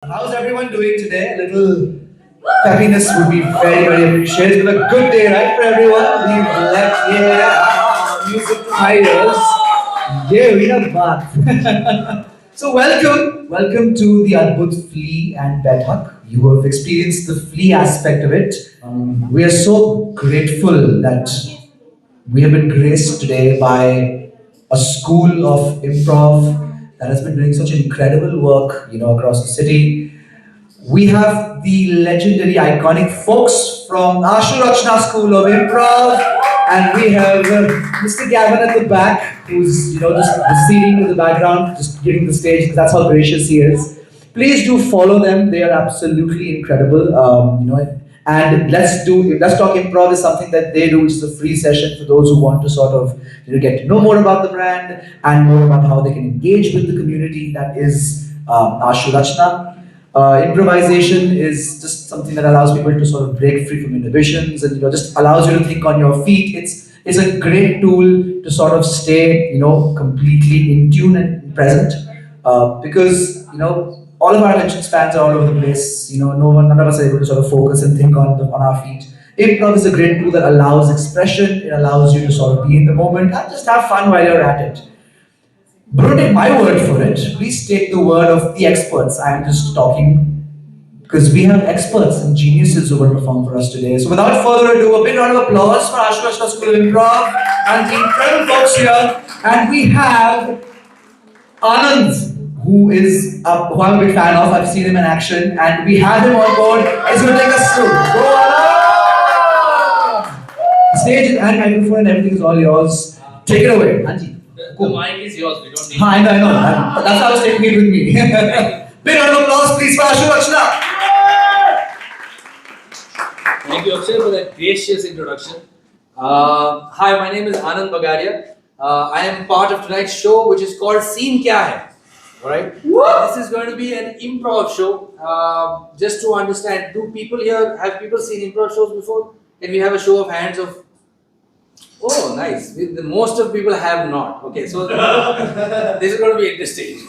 How's everyone doing today? A little happiness would be very, very appreciated. It's been a good day, right, for everyone? We've left, music to my ears. Yeah, we have bath. So welcome to the Adbut Flea and Bed Hug. You have experienced the flea aspect of it. We are so grateful that we have been graced today by a school of improv that has been doing such incredible work, across the city. We have the legendary, iconic folks from Ashu Rachna School of Improv, and we have Mr. Gavin at the back, who's just receding to the background, just giving the stage because that's how gracious he is. Please do follow them; they are absolutely incredible. And let's talk improv is something that they do, which is a free session for those who want to sort of get to know more about the brand and more about how they can engage with the community that is Ashu Rachna. Improvisation is just something that allows people to sort of break free from inhibitions and just allows you to think on your feet. It's a great tool to sort of stay completely in tune and present because all of our attention spans are all over the place. None of us are able to sort of focus and think on our feet. Improv is a great tool that allows expression. It allows you to sort of be in the moment and just have fun while you're at it. But don't take my word for it. Please take the word of the experts. I am just talking because we have experts and geniuses who will perform for us today. So without further ado, a big round of applause for Ashwashna School of Improv and the incredible folks here. And we have Anand, who I'm a big fan of. I've seen him in action, and we have him on board. He's going to take us through. Go Anand! The stage and microphone and everything is all yours. Take it away, Anji. The mic is yours. We don't need. I know. That's how I was taking it with me. Big round of applause, please, for Ashu Rachna. Thank you, Akshay, for that gracious introduction. Hi, my name is Anand Bagaria. I am part of tonight's show, which is called Scene Kya Hai. Alright? This is going to be an improv show. Just to understand, have people seen improv shows before? Can we have a show of hands of? Oh, nice. Most of people have not. Okay, so this is going to be interesting.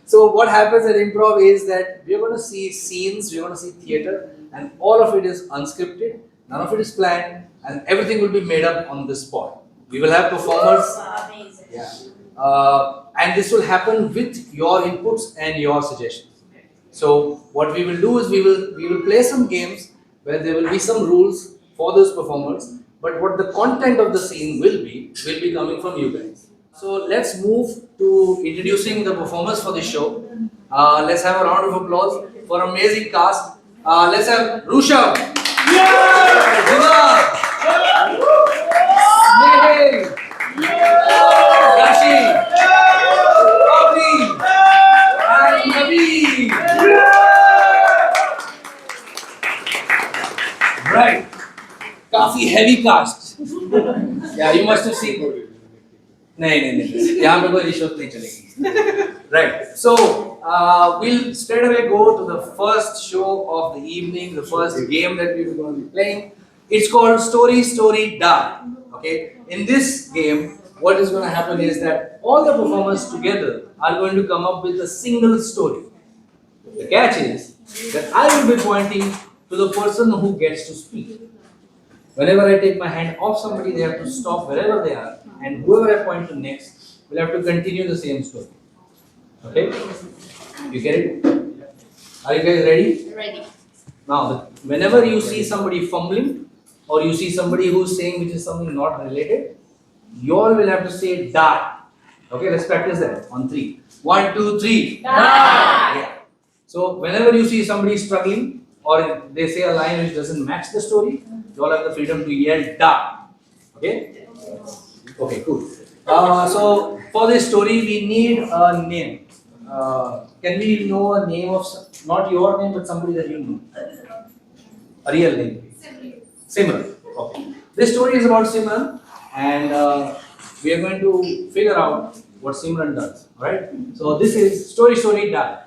So what happens at improv is that we're going to see scenes, we're going to see theatre, and all of it is unscripted, none of it is planned, and everything will be made up on the spot. We will have performers. Yeah. And this will happen with your inputs and your suggestions. So what we will do is we will play some games where there will be some rules for those performers, but what the content of the scene will be coming from you guys. So let's move to introducing the performers for the show. Let's have a round of applause for amazing cast. Let's have Rushabh, Diva, Snehal, Rashi, Abhi, and Naveed. Right. काफी heavy cast. Yeah, you must have seen. नहीं यहाँ पे कोई रिश्वत नहीं चलेगी. Right. So we'll straight away go to the first show of the evening, the first game that we're going to be playing. It's called Story Die. Okay. In this game, what is going to happen is that all the performers together are going to come up with a single story. The catch is that I will be pointing to the person who gets to speak. Whenever I take my hand off somebody, they have to stop wherever they are, and whoever I point to next will have to continue the same story. Okay? You get it? Are you guys ready? Ready. Now, whenever you see somebody fumbling, or you see somebody who's saying which is something not related, you all will have to say die. Okay, let's practice that on 3. 1, 2, 3. Die. Yeah. So, whenever you see somebody struggling, or they say a line which doesn't match the story, you all have the freedom to yell "da." Okay? Okay, cool. So for this story, we need a name. Can we know a name of not your name, but somebody that you know? A real name. Simran. Okay. This story is about Simran, and we are going to figure out what Simran does. All right. So this is story die.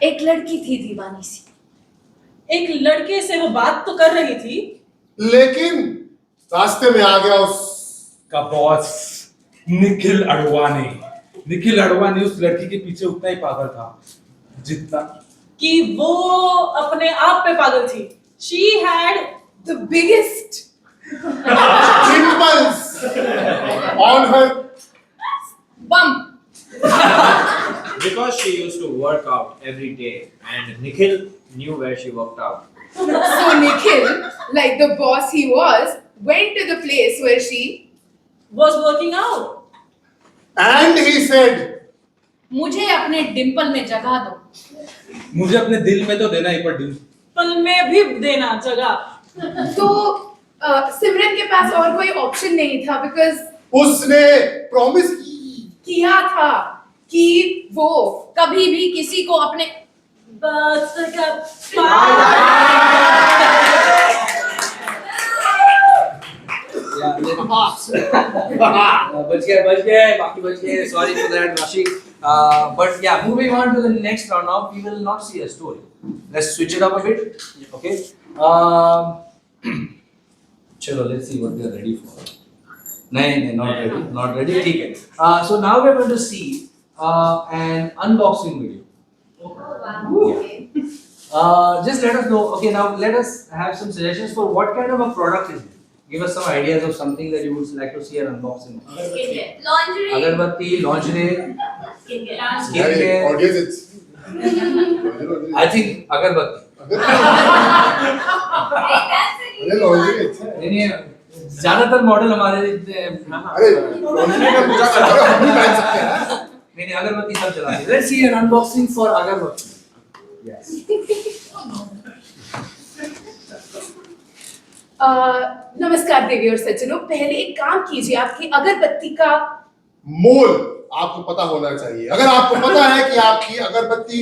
एक लड़की थी दीवानी सी. एक लड़के से वो बात तो कर रही थी, लेकिन रास्ते में आ गया उसका का बॉस निखिल अडवाणी. निखिल अडवाणी उस लड़की के पीछे उतना ही पागल था जितना कि वो अपने आप पे पागल थी। She had the biggest pimples on her bump. Because she used to work out every day and Nikhil knew where she worked out. So Nikhil, like the boss he was, went to the place where she was working out. and he said, मुझे अपने डिंपल में जगह दो। मुझे अपने दिल में तो देना ही पर दिल पल में भी देना जगह। तो सिमरन के पास और कोई ऑप्शन नहीं था बिकॉज उसने प्रॉमिस किया था कि वो कभी भी किसी को अपने बस का बच गए बाकी बच गए sorry for that Rashi but yeah moving on to the next round now we will not see a story let's switch it up a bit okay chalo let's see what we are ready for नहीं not ready ठीक है so now we are going to see an unboxing video just let us know okay now let us have some suggestions for what kind of a product is it give us some ideas of something that you would like to see an unboxing lingerie अगरबत्ती lingerie Hey, audience, it's I think अगरबत्ती अरे lingerie नहीं ज्यादातर model हमारे अरे lingerie का पूजा करते हैं हम भी पहन सकते हैं नहीं अगरबत्ती सब चलाते हैं let's see an unboxing for अगरबत्ती yes नमस्कार देवी और सज्जनों, पहले एक काम कीजिए, आपकी अगरबत्ती का मोल आपको पता होना चाहिए। अगर आपको पता है कि आपकी अगरबत्ती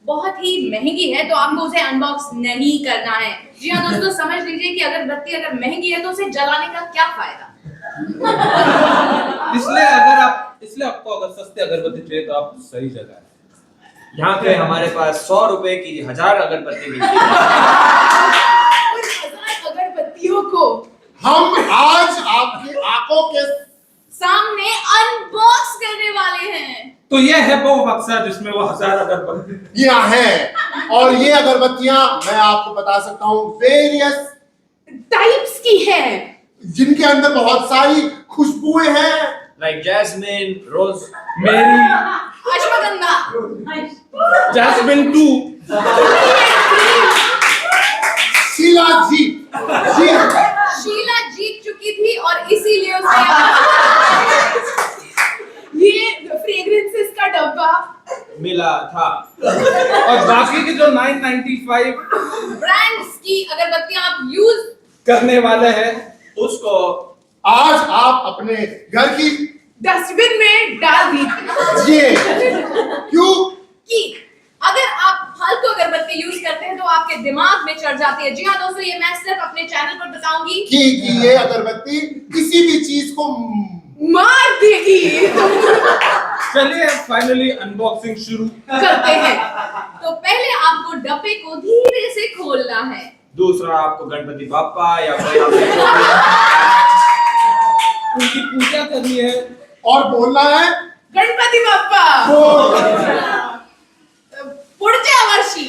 बहुत ही महंगी है तो आपको उसे अनबॉक्स नहीं करना है। जी हाँ दोस्तों, समझ लीजिए कि अगरबत्ती अगर महंगी है तो उसे जलाने का क्या फायदा। इसलिए आपको अगर सस्ते अगरबत्ती चाहिए तो आप सही जगह है। यहाँ पे हमारे पास 100 रुपए की 1000 अगरबत्ती मिलती है। उन 1000 अगरबत्तियों को हम आज आपकी आंखों के सामने अनबॉक्स करने वाले हैं। तो ये है वो बक्सा जिसमें वो 1000 अगरबत्तियां हैं और ये अगरबत्तियां मैं आपको बता सकता हूँ वेरियस टाइप्स की हैं, जिनके अंदर बहुत सारी खुशबुएं हैं Like jasmine, rose. मेरी अश्वगंधा, जैस्मिन 2 शीला जीत शीला जीत चुकी थी और इसीलिए उसे ये फ्रेग्रेंसेस का डब्बा मिला था। और बाकी के जो 995 ब्रांड्स की अगरबत्तियां आप यूज करने वाले हैं उसको आज आप अपने घर की डस्टबिन में डाल दीजिए क्यों कि अगर आप फालतू अगरबत्ती यूज करते हैं तो आपके दिमाग में चढ़ जाती है। जी हाँ दोस्तों, ये मैं सिर्फ अपने चैनल पर बताऊंगी कि ये अगरबत्ती किसी भी चीज को मार देगी। चलिए फाइनली अनबॉक्सिंग शुरू करते हैं। तो पहले आपको डब्बे को धीरे से खोलना है। दूसरा आपको गणपति बाप्पा या कोई आपके उनकी पूजा करनी है और बोलना है गणपति बाप्पा पुढच्या वर्षी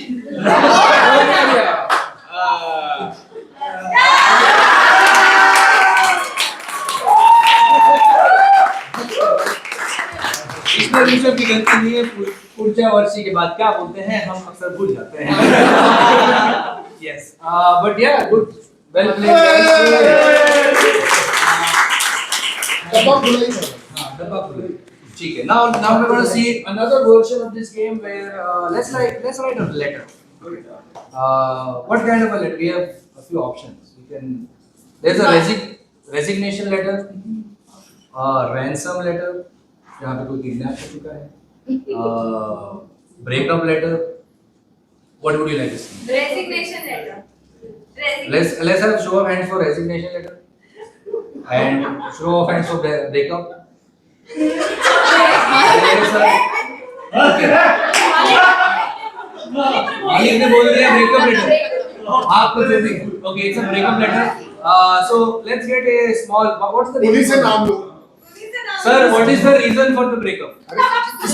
इसमें दूसरे की गलती नहीं है पुढच्या वर्षी के बाद क्या बोलते हैं हम अक्सर भूल जाते हैं yes but yeah good well played डब्बा खुला ही है। हाँ, डब्बा खुला है। ठीक है now we're going to see another version of this game where let's write a letter what kind of a letter we have a few options we can there's a resignation letter ransom letter जहाँ पे कोई kidnap हो चुका है breakup letter what would you like to see resignation letter let's have show of hands for resignation letter and show of hands for breakup मालिक ने बोल दिया ब्रेकअप लेटर आपको दे देंगे okay it's a breakup letter so let's get a small what's the उन्हीं से नाम लो Sir, what is the reason for the breakup? अरे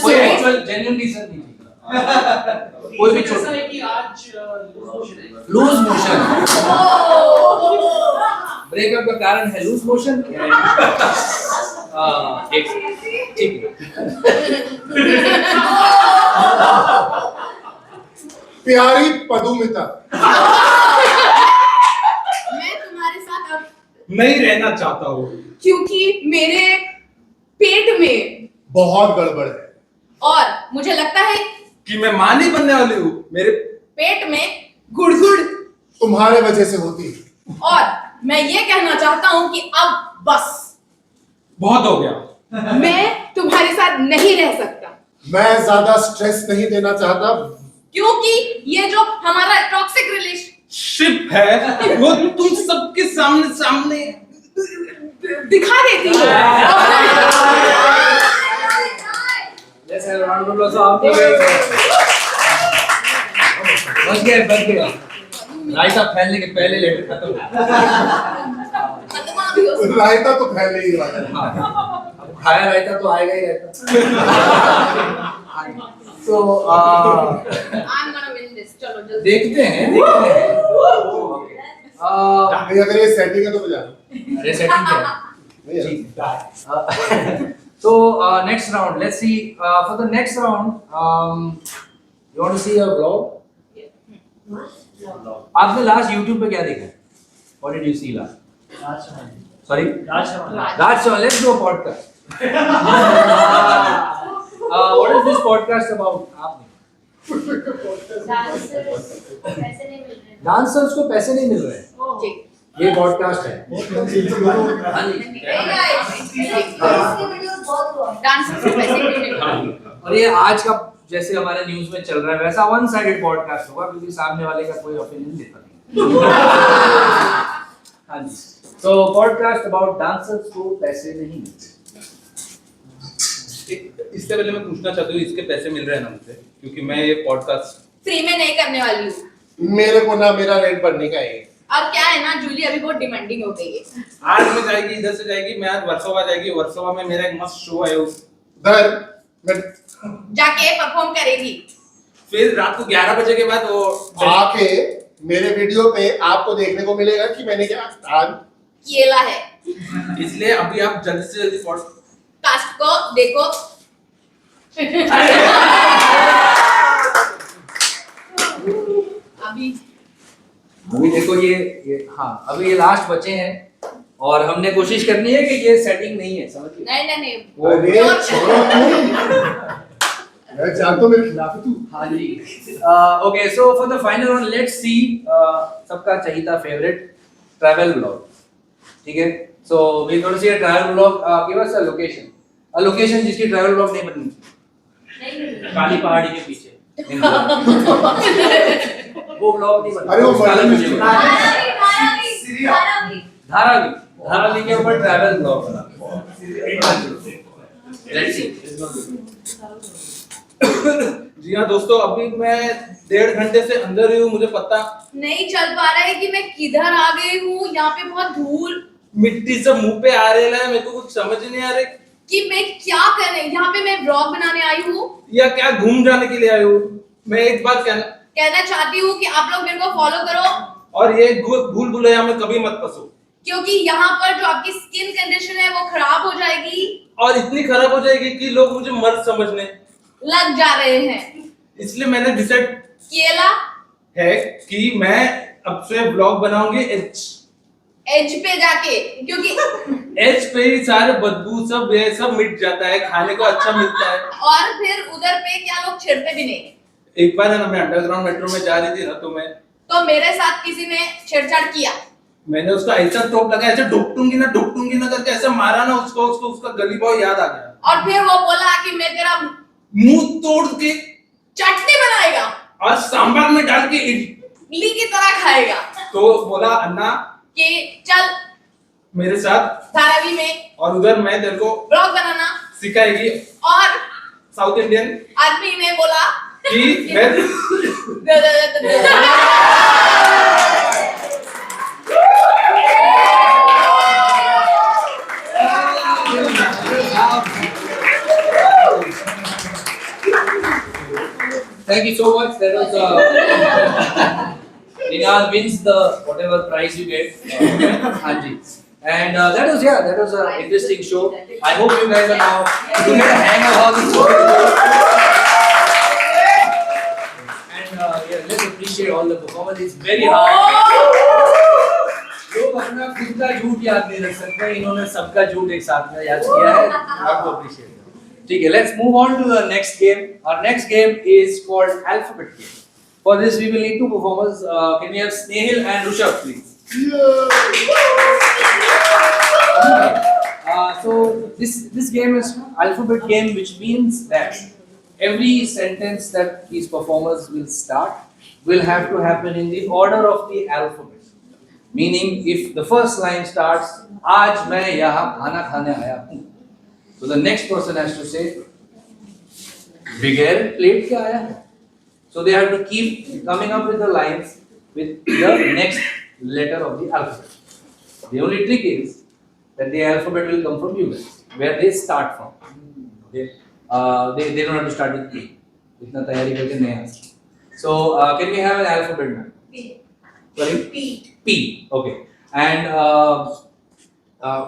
कोई किससे? actual genuine reason नहीं थी। कोई भी ऐसा छोटा है कि आज लूज मोशन। ब्रेकअप का कारण है लूज मोशन। ठीक है। प्यारी पदुमिता, मैं तुम्हारे साथ अब नहीं रहना चाहता हूँ। क्योंकि मेरे पेट में बहुत गड़बड़ है। और मुझे लगता है कि मैं मां नहीं बनने वाली हूँ। मेरे पेट में गुड़गुड़ तुम्हारे वजह से होती है। और मैं ये कहना चाहता हूँ कि अब बस बहुत हो गया। मैं तुम्हारे साथ नहीं रह सकता। मैं ज्यादा स्ट्रेस नहीं देना चाहता। क्योंकि ये जो हमारा टॉक्सिक रिलेशन शिप है वो तुम सबके सामने सामने दिखा देती हूँ। Let's have a round of applause for आपको। बच गया। रायता फैलने के पहले लेटर खत्म हो गया। रायता तो फैल ही रहा है। अब खाया रायता तो आएगा ही रायता। तो I'm gonna win this. चलो जल्दी। देखते हैं। नहीं, अगर ये सेटिंग है तो बजा। अरे सेटिंग क्या है? नहीं है। So next round, let's see. For the next round, you want to see a vlog? आपने लास्ट YouTube पे क्या देखा? What did you see last? Sorry? Raj Chauhan. Let's do a podcast. What is this podcast about? आपने dancers को पैसे नहीं मिल रहे हैं। ठीक। ये पॉडकास्ट है। हाँ जी। डांसर्स को पैसे क्यों नहीं मिल रहे? और ये आज का जैसे हमारे न्यूज में चल रहा है वैसा वन साइडेड पॉडकास्ट होगा क्योंकि सामने वाले का कोई ओपिनियन देता नहीं। हाँ जी। तो पॉडकास्ट अबाउट डांसर्स को पैसे नहीं मिलते। इससे पहले मैं पूछना चाहती हूँ इसके पैसे मिल रहे हैं ना मुझे, क्योंकि मैं ये पॉडकास्ट फ्री में नहीं करने वाली हूँ। मेरे को ना मेरा रेंट भरने का है। और क्या है ना, जूली अभी बहुत डिमांडिंग हो गई है। आज में जाएगी, इधर से जाएगी, मैं आज वर्सोवा जाएगी, वर्सोवा में मेरा एक मस्त शो है उधर मैं जाके परफॉर्म करेगी। फिर रात को 11 बजे के बाद वो आके मेरे वीडियो पे आपको देखने को मिलेगा कि मैंने क्या आज केला है। इसलिए अभी आप जल्दी से जल्दी कास्ट को देखो। अभी देखो ये हाँ अभी ये लास्ट बचे हैं और हमने कोशिश करनी है कि ये सेटिंग नहीं है, समझ गए? नहीं अरे छोड़ो तू। मैं जानता हूँ मेरे खिलाफ है तू। हाँ जी। Okay so for the final one let's see सबका चाहिए फेवरेट ट्रैवल व्लॉग। ठीक है, so we gonna see a travel vlog. Give us a location जिसकी ट्रैवल व्लॉग नहीं बननी, काली पहाड़ी के पीछे वो व्लॉग नहीं बनता। अरे वो धारावी धारावी धारावी के ऊपर ट्रैवल व्लॉग बना। Let's see. जी हाँ दोस्तों, अभी मैं 1.5 घंटे से अंदर ही हूँ। मुझे पता नहीं चल पा रहा है कि मैं किधर आ गई हूँ। यहाँ पे बहुत धूल, मिट्टी सब मुंह पे आ रही है, मेरे को कुछ समझ नहीं आ रहा कि मैं क्या करने यहाँ पे मैं ब्लॉग बनाने आई हूँ। या क्या घूम जाने के लिए आई हूँ। मैं एक बात कहना चाहती हूँ कि आप लोग मेरे को फॉलो करो और ये भूल भुलैया में कभी मत फंसो, क्योंकि यहाँ पर जो आपकी स्किन कंडीशन है वो खराब हो जाएगी। और इतनी खराब हो जाएगी कि लोग मुझे मर्द समझने लग जा रहे हैं। इसलिए मैंने डिसाइड केला है कि मैं अब से ब्लॉग बनाऊंगी एज पे जाके, क्योंकि एज पे ही सारे बदबू सब ये सब मिट जाता है, खाने को अच्छा मिलता है। और फिर उधर पे क्या लोग छिड़ते भी नहीं। एक बार है ना, मैं अंडरग्राउंड मेट्रो में जा रही थी ना, तो मेरे साथ किसी ने छेड़छाड़ किया। मैंने उसको ऐसा टोप लगा, ऐसे ढोकटूंगी ना करके ऐसा मारा ना उसको उसका गली भाव याद आ गया। और फिर वो बोला कि मैं तेरा मुंह तोड़ के चटनी बनाएगा और सांभर में डाल के इडली की तरह खाएगा। तो बोला अन्ना कि चल मेरे साथ धारावी में और उधर मैं तेरे को ब्लॉग बनाना सिखाएगी। और साउथ इंडियन आदमी ने बोला कि मैं Thank you so much. That was Ninal wins the whatever prize you get. Hanji. And that was an interesting show. I hope you guys are now you get a hang of how this show is. And yeah, let's appreciate all the performance. It's very hard. लोग अपना खुद का झूठ याद नहीं रख सकते, इन्होंने सबका झूठ एक साथ में याद किया है. आपको appreciate. ठीक है, let's move on to the next game. Our next game is called Alphabet Game. For this, we will need two performers. Can we have Snehil and Rushabh, please? So this game is Alphabet Game, which means that every sentence that these performers will start will have to happen in the order of the alphabet. Meaning, if the first line starts, "आज मैं यहाँ खाना खाने आया हूँ," so the next person has to say, "बगैर plate के आया है." So they have to keep coming up with the lines with the next letter of the alphabet. The only trick is that the alphabet will come from you guys, where they start from. Okay? They don't have to start with P. इतना तैयारी करके नहीं आ सकते. So can we have an alphabet now? P. Sorry? P. P. Okay. And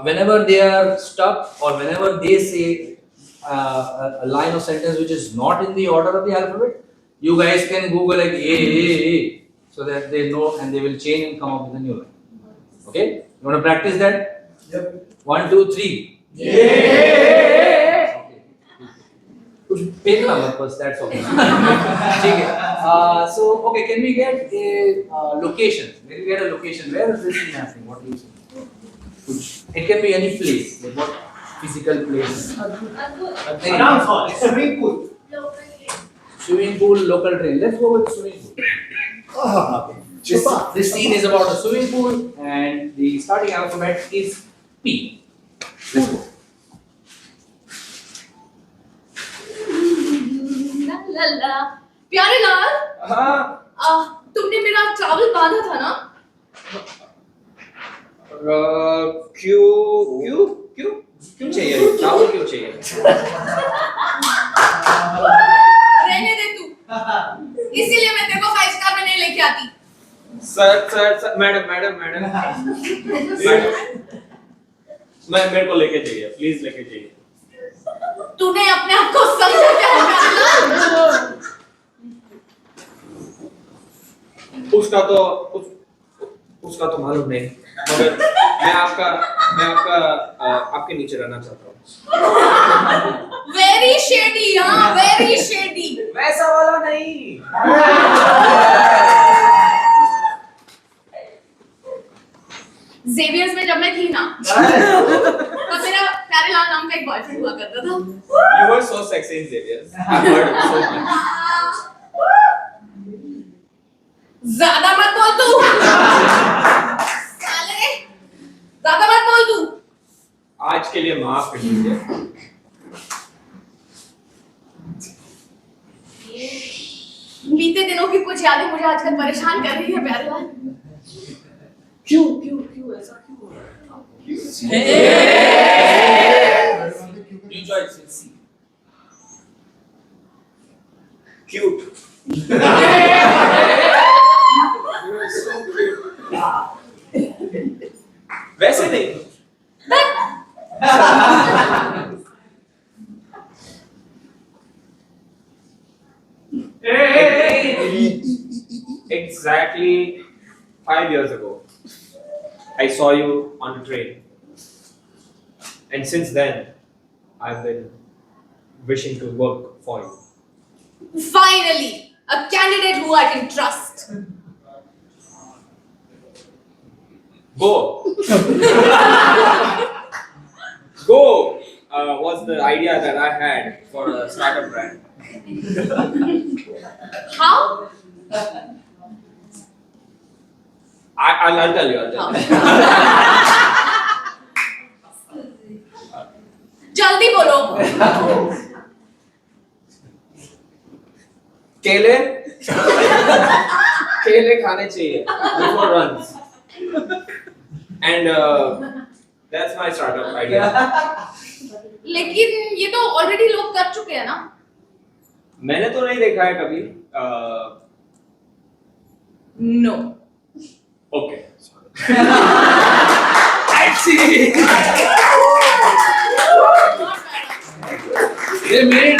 whenever they are stuck or whenever they say a line of sentence which is not in the order of the alphabet, you guys can Google like A, so that they know and they will change and come up with a new line. Okay? You want to practice that? Yep. 1, 2, 3. कुछ फेंकना मत बस, that's okay. ठीक है. So okay, can we get a location? Can we get a location? Where is this thing happening? What do you think? It can be any place. Like what physical place? Dance hall, swimming pool. Swimming pool, local train. Let's go with swimming pool. Okay. This scene is about a swimming pool, and the starting alphabet is P. Let's go. ला ला ला. प्यारे लाल, तुमने मेरा travel बांधा था ना? क्यों चाहिए चावल, क्यों चाहिए? रहने दे तू. इसीलिए मैं तेरे को 5 स्टार में नहीं लेके आती. सर मैडम मैं मेरे को लेके चाहिए, प्लीज लेके चाहिए. तूने अपने आप को समझा क्या है प्यारे लाल? उसका तो मालूम नहीं, मगर मैं आपके नीचे रहना चाहता हूँ. वेरी शेडी, हाँ वेरी शेडी. वैसा वाला नहीं. जेवियर्स में जब मैं थी ना, तब मेरा प्यारे लाल नाम का एक बॉयफ्रेंड हुआ करता था. You were so sexy in Xavier's. I've heard so much. ज्यादा मत बोल तू. साले, ज्यादा मत बोल तू. आज के लिए माफ कर दीजिए. बीते दिनों की कुछ यादें मुझे आजकल परेशान कर रही है प्यारे लाल. क्यों ऐसा क्यों हो रहा है? New choice. Let's see. Cute. You are so cute. वैसे नहीं. Exactly 5 years ago, I saw you on a train, and since then, I've been wishing to work for you. Finally, a candidate who I can trust. Go. Go was the idea that I had for a startup brand. How? I'll tell you. जल्दी बोलो. केले खाने चाहिए before runs, and that's my startup idea. लेकिन ये तो already लोग कर चुके हैं ना. मैंने तो नहीं देखा है कभी। No. Okay. They made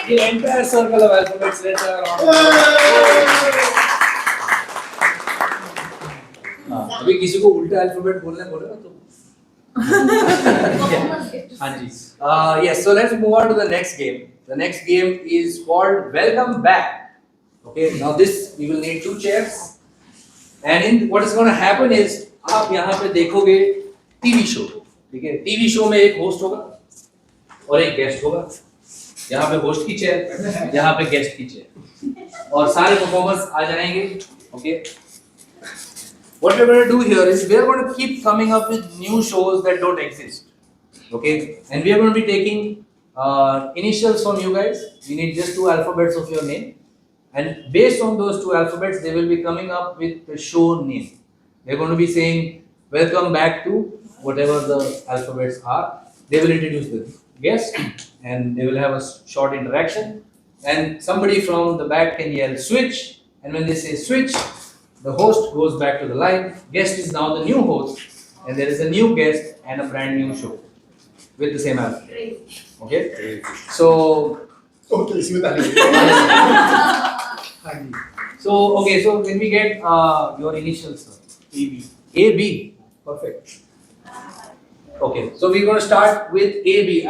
the entire circle of alphabets later on. अभी किसी को उल्टा अल्फाबेट बोलना बोले ना तो हाँ जी yes, so let's move on to the next game. The next game is called Welcome Back. Okay, now this we will need 2 chairs, and in what is going to happen is आप यहाँ पे देखोगे TV show, ठीक है? TV show में एक host होगा और एक गेस्ट होगा। यहाँ पे होस्ट की चेयर, यहाँ पे गेस्ट की चेयर, और सारे परफॉर्मर्स आ जाएंगे। Okay, what we're going to do here is we're going to keep coming up with new shows that don't exist. Okay, and we are going to be taking initials from you guys. We need just 2 alphabets of your name, and based on those 2 alphabets, they will be coming up with the show name. They're going to be saying welcome back to whatever the alphabets are. They will introduce the guest, and they will have a short interaction, and somebody from the back can yell switch, and when they say switch, the host goes back to the line. Guest is now the new host, and there is a new guest and a brand new show with the same alphabet. Okay, so okay इसमें ताली so okay, so when we get your initials, sir. AB, perfect. Okay, so we're going to start with AB.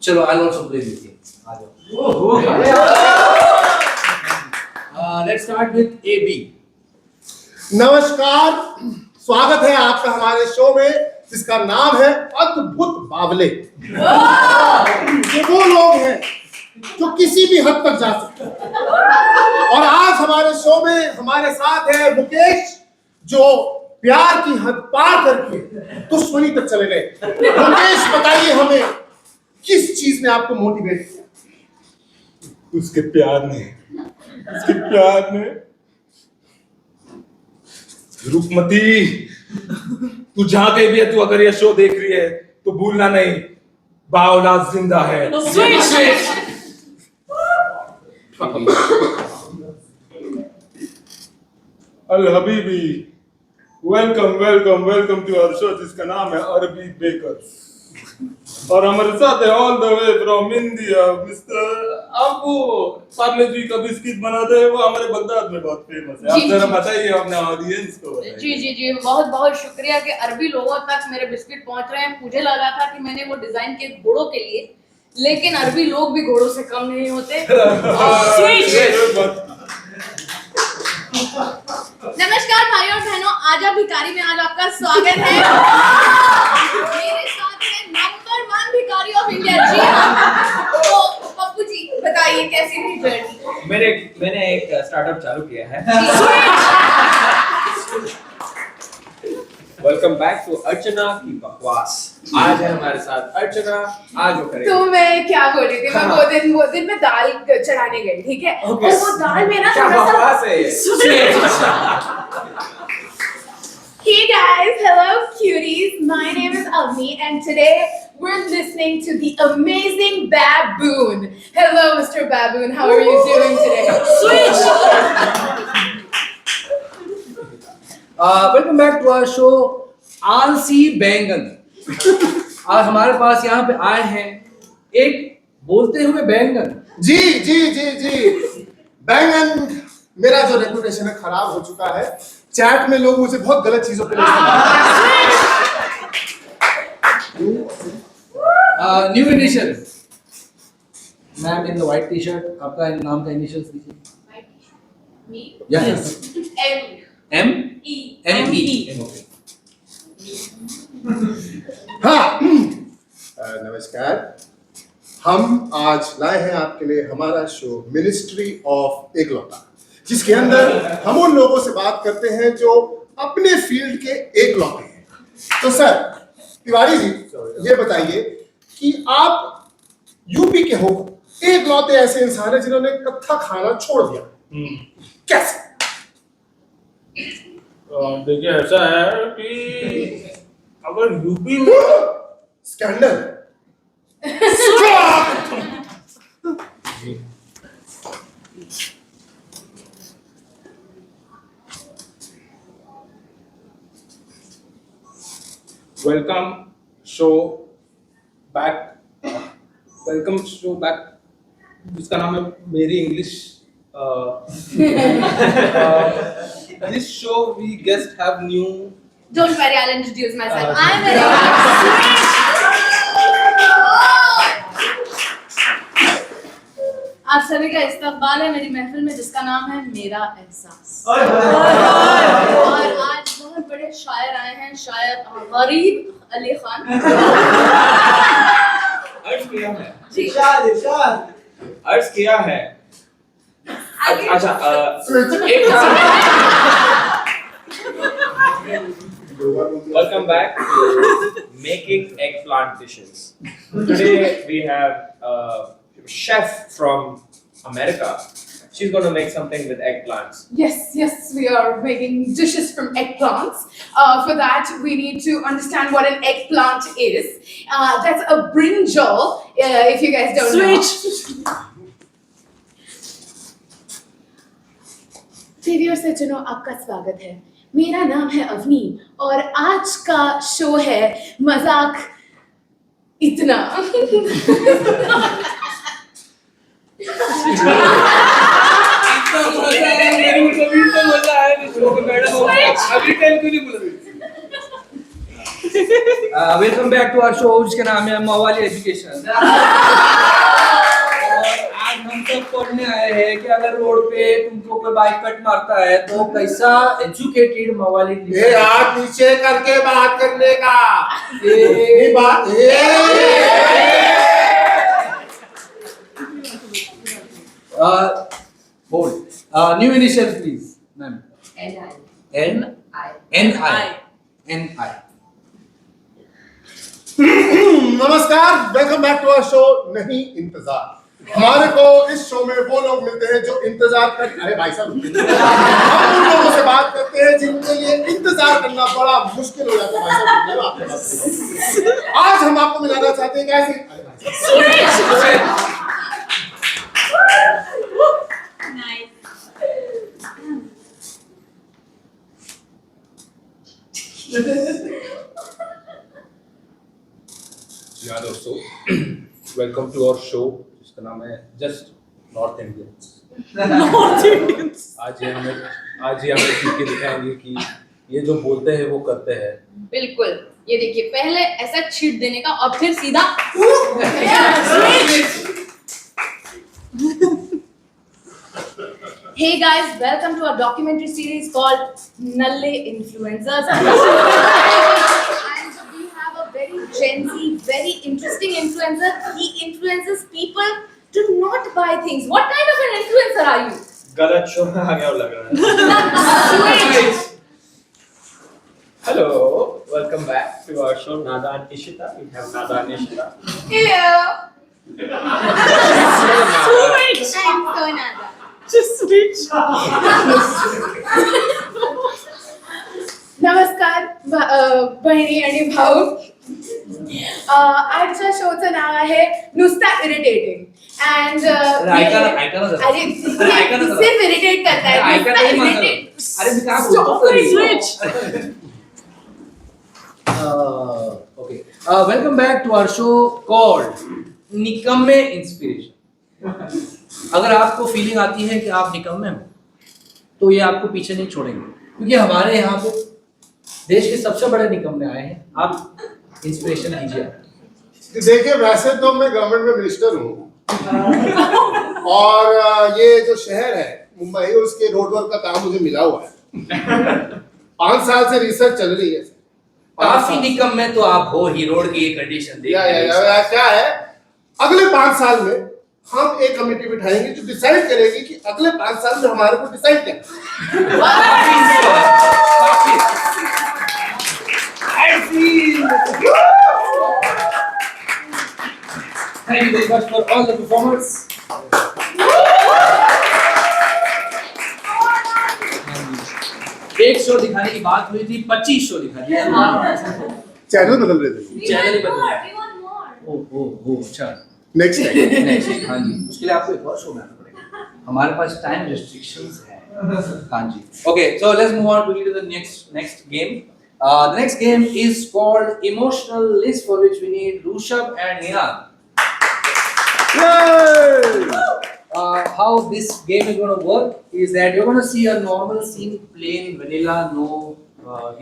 Chalo, I'll also play with you. Let's start with AB. नमस्कार, स्वागत है आपका हमारे show में जिसका नाम है अद्भुत बावले। ये वो लोग हैं जो किसी भी हद तक जा सकते हैं, और आज हमारे शो में हमारे साथ है मुकेश, जो प्यार की हद पार करके दुश्मनी तक चले गए। मुकेश, बताइए हमें किस चीज ने आपको मोटिवेट किया? उसके प्यार ने रुकमती, तू जहाँ कहीं भी है, तू अगर ये शो देख रही है तो भूलना नहीं, बावला जिंदा है। अल हबीबी, वेलकम टू आवर शो जिसका नाम है अरबी बेकर्स, और हमारे साथ है all the way from India mister आपको पार्ले जी का बिस्किट बनाते हैं, वो हमारे बगदाद में बहुत फेमस है। आप जरा बताइए अपने ऑडियंस को। जी बहुत शुक्रिया कि अरबी लोगों तक मेरे बिस्किट पहुंच रहे हैं। मुझे लगा था कि मैंने वो डिजाइन किए घोड़ों के लिए, लेकिन अरबी लोग भी घोड़ों से कम नहीं होते। नमस्कार भाइयों और बहनों, आजा भिखारी में आज आपका स्वागत है। मेरे साथ है नंबर 1 भिखारी ऑफ इंडिया। जी हाँ, तो पप्पू जी बताइए कैसी रही जर्नी? मैंने एक स्टार्टअप चालू किया है। वेलकम बैक टू अर्चना की बकवास। आज है हमारे साथ अर्चना, आज वो करेगी। तो मैं क्या बोल रही थी, मैं वो दिन मैं दाल चढ़ाने गई, ठीक है? और वो दाल में ना क्या बकवास है ये? Hey guys, hello cuties. My name is Avni, and today we're listening to the amazing Baboon. Hello, Mr. Baboon. How are you doing today? Switch. Welcome back to our show Aalsi Baingan. आज हमारे पास यहाँ पे आए हैं एक बोलते हुए बैंगन। जी बैंगन, मेरा जो रेपुटेशन है खराब हो चुका है। चैट में लोग मुझे बहुत गलत चीजों पे new initial ma'am in the white T shirt, आपका नाम का इनिशियल्स दीजिए। यस M E हाँ, नमस्कार। हम आज लाए हैं आपके लिए हमारा शो मिनिस्ट्री ऑफ एकलौता, जिसके अंदर हम उन लोगों से बात करते हैं जो अपने फील्ड के एकलौते हैं। तो सर तिवारी जी, ये बताइए कि आप यूपी के हो, एकलौते ऐसे इंसान हैं जिन्होंने कत्था खाना छोड़ दिया, कैसे? देखिए, ऐसा है कि अगर यूपी में scandal Welcome show back. Welcome show back. जिसका नाम है मेरी English. This show we guest have new. Don't worry, I'll introduce myself. Uh, I'm very आप सभी का इस्तकबाल है मेरी महफिल में जिसका नाम है मेरा एहसास। और आज बहुत बड़े शायर आए हैं, शायर गरीब अली खान। अर्ज किया है. जी अर्ज किया है. आगे। अच्छा एक Welcome back to making eggplant dishes. Today we have a chef from America. She's going to make something with eggplants. Yes, we are making dishes from eggplants. For that, we need to understand what an eggplant is. That's a brinjal, if you guys don't know. देवी और सज्जनों, आपका स्वागत है। मेरा नाम है अवनी और आज का शो है मजाक इतना। Welcome back to our show जिसका नाम है मवाली एजुकेशन। आज हम सब पढ़ने आए हैं कि अगर रोड पे तुमको कोई बाइक कट मारता है तो कैसा एजुकेटेड मवाली ये हाथ नीचे करके बात करने का। ये बात बोल new initial please ma'am. N I नमस्कार, welcome back to our show नहीं इंतजार। हमारे को इस शो में वो लोग मिलते हैं जो इंतजार कर, अरे भाई साहब, हम उन लोगों से बात करते हैं जिनके लिए इंतजार करना बड़ा मुश्किल हो जाता है। भाई साहब, आपके पास आज हम आपको मिलाना चाहते हैं कैसे, अरे भाई साहब, Yeah, दोस्तों, वेलकम टू आवर शो जिसका नाम है जस्ट नॉर्थ इंडियंस। आज ये हमें सीख के दिखाएंगे कि ये जो बोलते हैं वो करते हैं। बिल्कुल, ये देखिए, पहले ऐसा छीट देने का और फिर सीधा Hey guys, welcome to our documentary series called Nalle Influencers. And we have a very Gen Z, very interesting influencer. He influences people to not buy things. What kind of an influencer are you? गलत show में आ गया लग रहा है. Hello, welcome back to our show Nada and Ishita. We have Nada and Ishita. Hello. I'm so Nada. नमस्कार बहिणी आणि भाऊ. आजच्या शोचं नाव आहे नुसता इरिटेटिंग अँड ऐका ना जरा. सिर्फ इरिटेट करतायत. ऐका नुसता नाही माझं. irritate. अरे मी काय Stop बोलतो तरी. it. Okay. Welcome back to our show called निकम्मे इंस्पिरेशन। अगर आपको फीलिंग आती है कि आप निकम्मे हो तो ये आपको पीछे नहीं छोड़ेंगे, क्योंकि हमारे यहाँ पे देश के सबसे बड़े निकम्मे आए हैं। आप इंस्पिरेशन लीजिए। देखिए, वैसे तो मैं गवर्नमेंट में मिनिस्टर हूँ और ये जो शहर है मुंबई, उसके रोड वर्क का काम मुझे मिला हुआ है। 5 साल से रिसर्च चल रही है। काफी निकम्मे तो आप हो ही, रोड की ये कंडीशन क्या है, अगले 5 साल में हम एक कमेटी बिठाएंगे जो डिसाइड करेगी कि अगले 5 साल में हमारे को डिसाइड क्या। Thank you very much for all the performers. एक शो दिखाने की बात हुई थी, 25 शो दिखा दिया। चैनल बदल रहे थे। चैनल ही We बदल want गया। more. ओ अच्छा। Next time. नेक्स्ट, हाँ जी, उसके लिए आपको एक और शो बनाना पड़ेगा, हमारे पास टाइम रिस्ट्रिक्शंस है। हाँ जी, okay, so let's move on to the next game. The next game is called Emotional List, for which we need Rushabh and Ninad. How this game is going to work is that you're going to see a normal scene, plain vanilla, no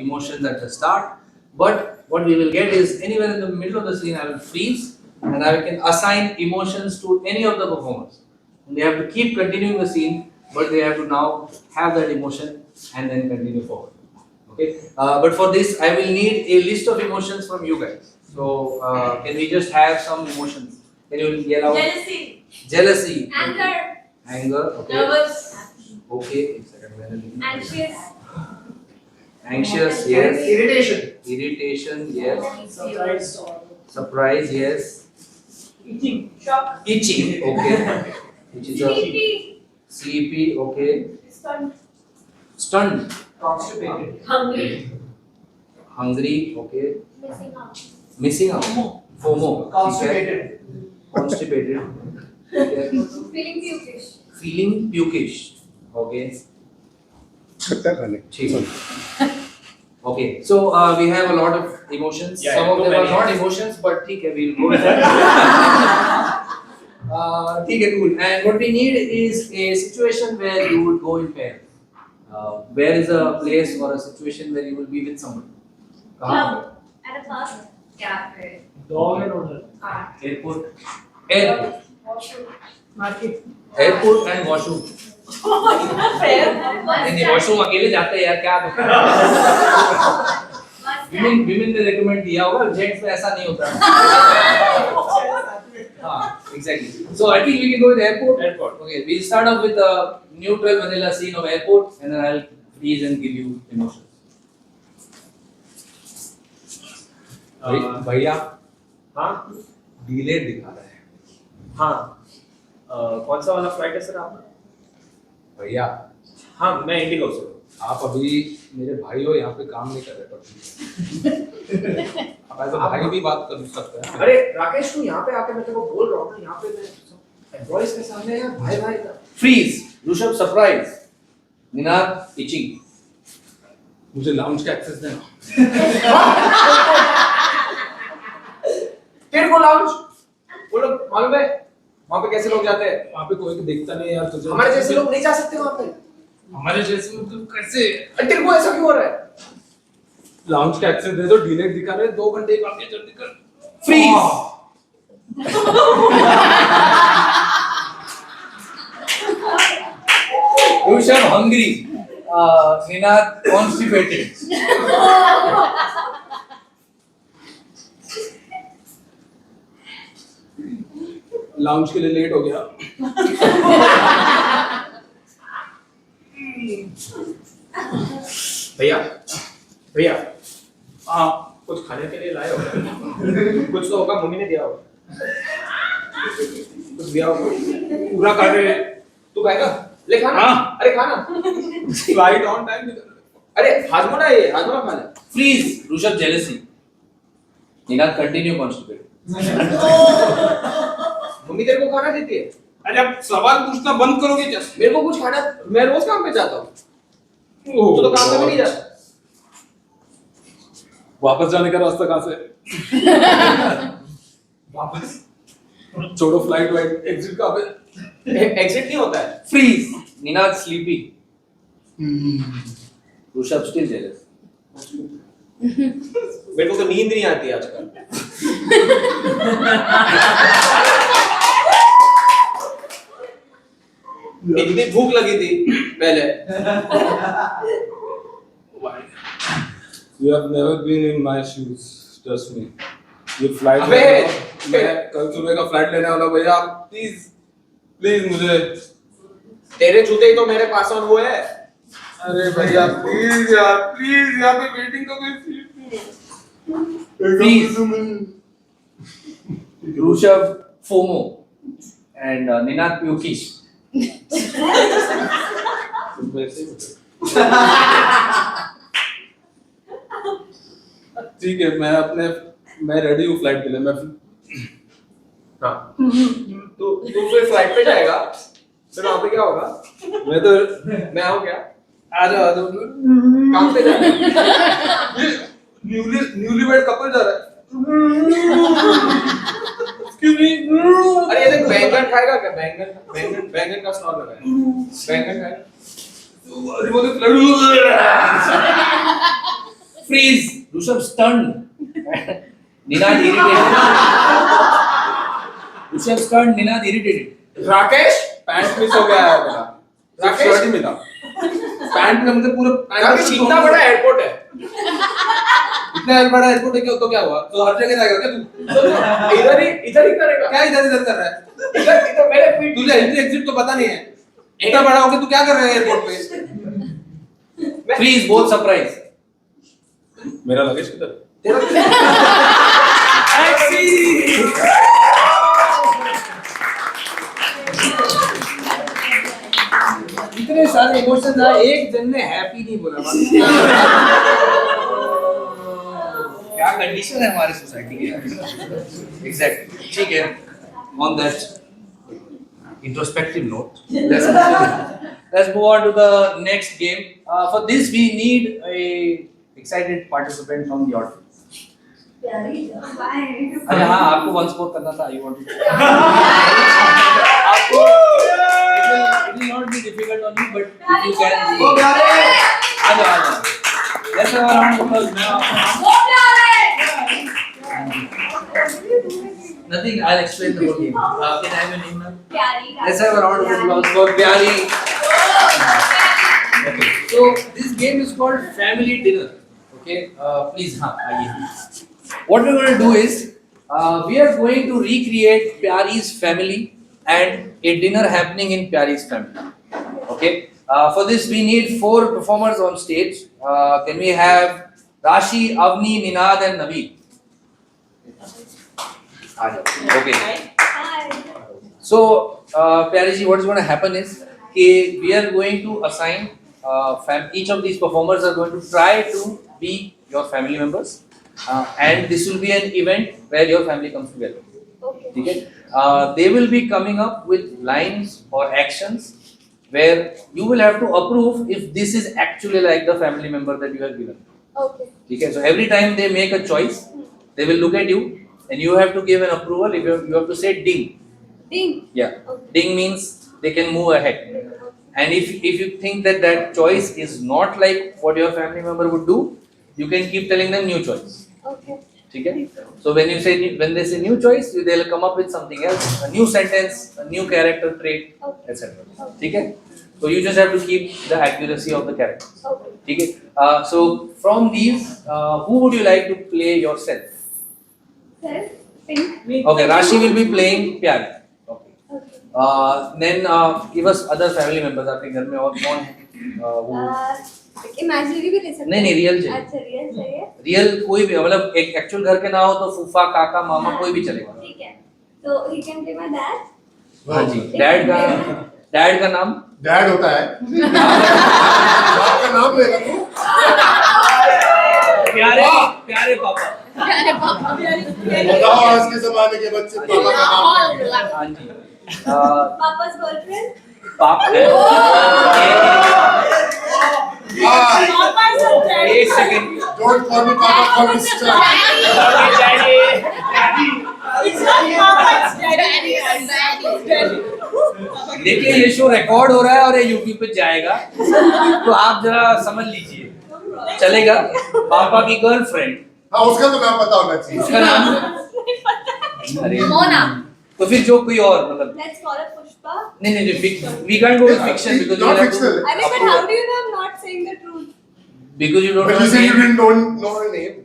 emotions at the start. But what we will get is anywhere in the middle of the scene, I will freeze and I can assign emotions to any of the performers. And they have to keep continuing the scene, but they have to now have that emotion and then continue forward. Okay. But for this, I will need a list of emotions from you guys. So can we just have some emotions? Can you yell out? Jealousy. Jealousy. Anger. Anger. Okay. Nervous. Okay. एक second. Anxious. Anxious. Yes. Irritation. Irritation. Yes. Surprise. Surprise. Yes. Itching. Shock. Itching. Okay. Which is a Sleepy. sleepy. Okay. Stunned. Stunned. Constipated. Hungry. Hungry. Okay. Missing out. Missing out. FOMO. Constipated. Constipated. Okay. Feeling pukish. Feeling pukish. Okay. खट्टा खाने। ठीक है। Okay, so we have a lot of emotions. Yeah, Some of too them are many. not emotions, but ठीक है, we'll go with that. ठीक है, cool. And what we need is a situation where you would go in pair. Where is a place or a situation where you will be with someone? Club. At a club. Cafe. Dog and order. Airport. Airport. Washroom. Market. Airport and washroom. Fair. नहीं, washroom अकेले जाते हैं यार, क्या Bus stand. women ने recommend दिया होगा, gents में ऐसा नहीं होता। हाँ, exactly. So I think we can go with airport. Airport. Okay, we'll start off with a neutral vanilla scene of airport, and then I'll freeze and give you emotions. भैया, हाँ delay दिखा रहा है। हाँ कौन सा वाला फ्लाइट है सर आपका? भैया, हाँ मैं इंडिगो से हूँ। आप अभी मेरे भाई हो, यहाँ पे काम नहीं कर रहे, पर आप ऐसे भाई भी बात कर सकते हैं। अरे राकेश तू यहाँ पे आके मैं तेरे को बोल रहा हूँ ना, यहाँ पे मैं एम्प्लॉइज के सामने यार भाई भाई का। Freeze. Rushabh surprise. Ninad itching. मुझे लाउंज का एक्सेस देना। तेरे को लाउंज वो लोग मालूम है वहाँ पे कैसे लोग जाते हैं? वहाँ पे कोई देखता नहीं यार तुझे। हमारे जैसे लोग नहीं जा सकते वहाँ पे। हमारे जैसे लोग तो कैसे? तेरे को ऐसा क्यों हो रहा है? लाउंज का एक्सेस दे दो, डिलेट दिखा रहे, 2 घंटे ही बाकी है, जल्दी कर। Freeze. Rushabh hungry. Ninad constipated. Lounge के लिए लेट हो गया। भैया भैया हाँ कुछ खाने के लिए लाए हो? कुछ तो होगा, मम्मी ने दिया होगा, कुछ दिया होगा। पूरा कर रहे हैं। तू खाएगा? ले खाना। हाँ। अरे खाना। Flight on time. अरे हाजमा ना, ये हाजमा खा ले। Freeze. Rushabh jealousy. Ninad continue constipated. Mummy तेरे को खाना देती है? अरे अब सवाल पूछना बंद करोगे क्या? मेरे को कुछ खाना, मैं रोज काम पे जाता हूँ, तो काम पे भी नहीं जाता। वापस जाने का रास्ता कहाँ से? वापस छोड़ो फ्लाइट वाइट, एग्जिट कहाँ पे? एग्जिट नहीं होता है। Freeze. Ninad sleepy. Rushabh still jealous. मेरे को तो नींद नहीं आती आजकल। इतनी भूख लगी थी पहले। You have never been in my shoes, trust me. ये फ्लाइट अबे! मैं कल सुबह का फ्लाइट लेने वाला हूँ भैया, आप प्लीज मुझे। तेरे जूते ही तो मेरे पास ऑन वो है। अरे भैया प्लीज यार, प्लीज यहाँ पे वेटिंग का कोई सीट नहीं है। Please. Rushabh FOMO and Ninad pukish. ठीक है, मैं रेडी हूँ फ्लाइट के लिए। हाँ तू फिर फ्लाइट पे जाएगा, फिर वहाँ पे क्या होगा? मैं आऊँ क्या? आ जाओ काम पे जाना है। न्यूलीवेड कपल जा रहा है। अरे ये देख, बैंगन खाएगा क्या? बैंगन का स्टॉल लगा है। बैंगन खाएगा? अरे वो freeze Rishabh stun Ninad irritated Rishabh stun Ninad irritated Rakesh, pant miss हो गया है मेरा। राकेश, शर्ट ही मिला। पैंट में मतलब पूरा राकेश इतना बड़ा एयरपोर्ट है। इतना बड़ा एयरपोर्ट है, तो क्या हुआ? तो हर जगह जाएगा क्या तू? इधर ही करेगा। क्या इधर कर रहा है? इधर मेरे पीठ तुझे एंट्री एग्जिट तो पता नहीं है। इतना बड़ा होके तू क्या कर रहा है एयरपोर्ट पे? Please both surprise. मेरा लगेज किधर? इतने सारे इमोशंस आए, एक जन ने हैप्पी नहीं बोला। क्या कंडीशन है हमारे सोसाइटी की। एग्जैक्टली, ठीक है। On that introspective note, let's move on to the next game. For this we need a excited participant from the audience. अरे हाँ, आपको once more करना था। You want to? आपको it will not be difficult on you, but if you can. आ जाओ। Let's have a round of applause now. Nothing. I'll explain the whole game. Can I have your name now? Let's have a round of applause for Pyari. Okay. So this game is called Family Dinner. Okay. Please, आइए. What we're going to do is we are going to recreate Pyari's family and a dinner happening in Pyari's family. Okay. For this we need 4 performers on stage. Can we have Rashi, Avni, Ninad, and Naveed? Okay. So, Pyari ji, what is going to happen is we are going to assign each of these performers are going to try to be your family members, and this will be an event where your family comes together. Okay. They will be coming up with lines or actions where you will have to approve if this is actually like the family member that you have given. Okay. So every time they make a choice, they will look at you and you have to give an approval. If you have to say ding. Yeah. Ding means they can move ahead. And if you think that choice is not like what your family member would do, you can keep telling them new choice. Okay. So when they say new choice, they'll come up with something else, a new sentence, a new character trait, etc. Okay. So you just have to keep the accuracy of the characters. Okay. So from these, who would you like to play yourself? Okay, Rashi will be playing Pyari. Okay. Then give us other family members. आपके घर में और कौन है? Imaginary भी ले सकते हैं। नहीं रियल चाहिए। अच्छा रियल चाहिए। रियल कोई भी, मतलब एक एक्चुअल घर के ना हो तो फूफा, काका, मामा कोई भी चलेगा। ठीक है। तो he can play my dad. हाँ जी। डैड का नाम? डैड होता है। बाप का नाम लेगा तू? प्यारे पापा। बताओ आज के जमाने के बच्चे पापा का नाम लेंगे। हाँ जी। पापा's girlfriend. पापा। एक second. Don't call me Papa, call me Star. देखिए ये शो रिकॉर्ड हो रहा है और ये यूट्यूब पे जाएगा, तो आप जरा समझ लीजिए, चलेगा? पापा की गर्लफ्रेंड। हाँ उसका तो नाम पता होना चाहिए। उसका नाम? अरे मोना। तो फिर जो कोई और मतलब। Let's call her Pushpa. नहीं, we can't go with fiction because Not you have fictional. I mean, but how do you know I'm not saying the truth? because you don't But know you said you name. didn't know her name.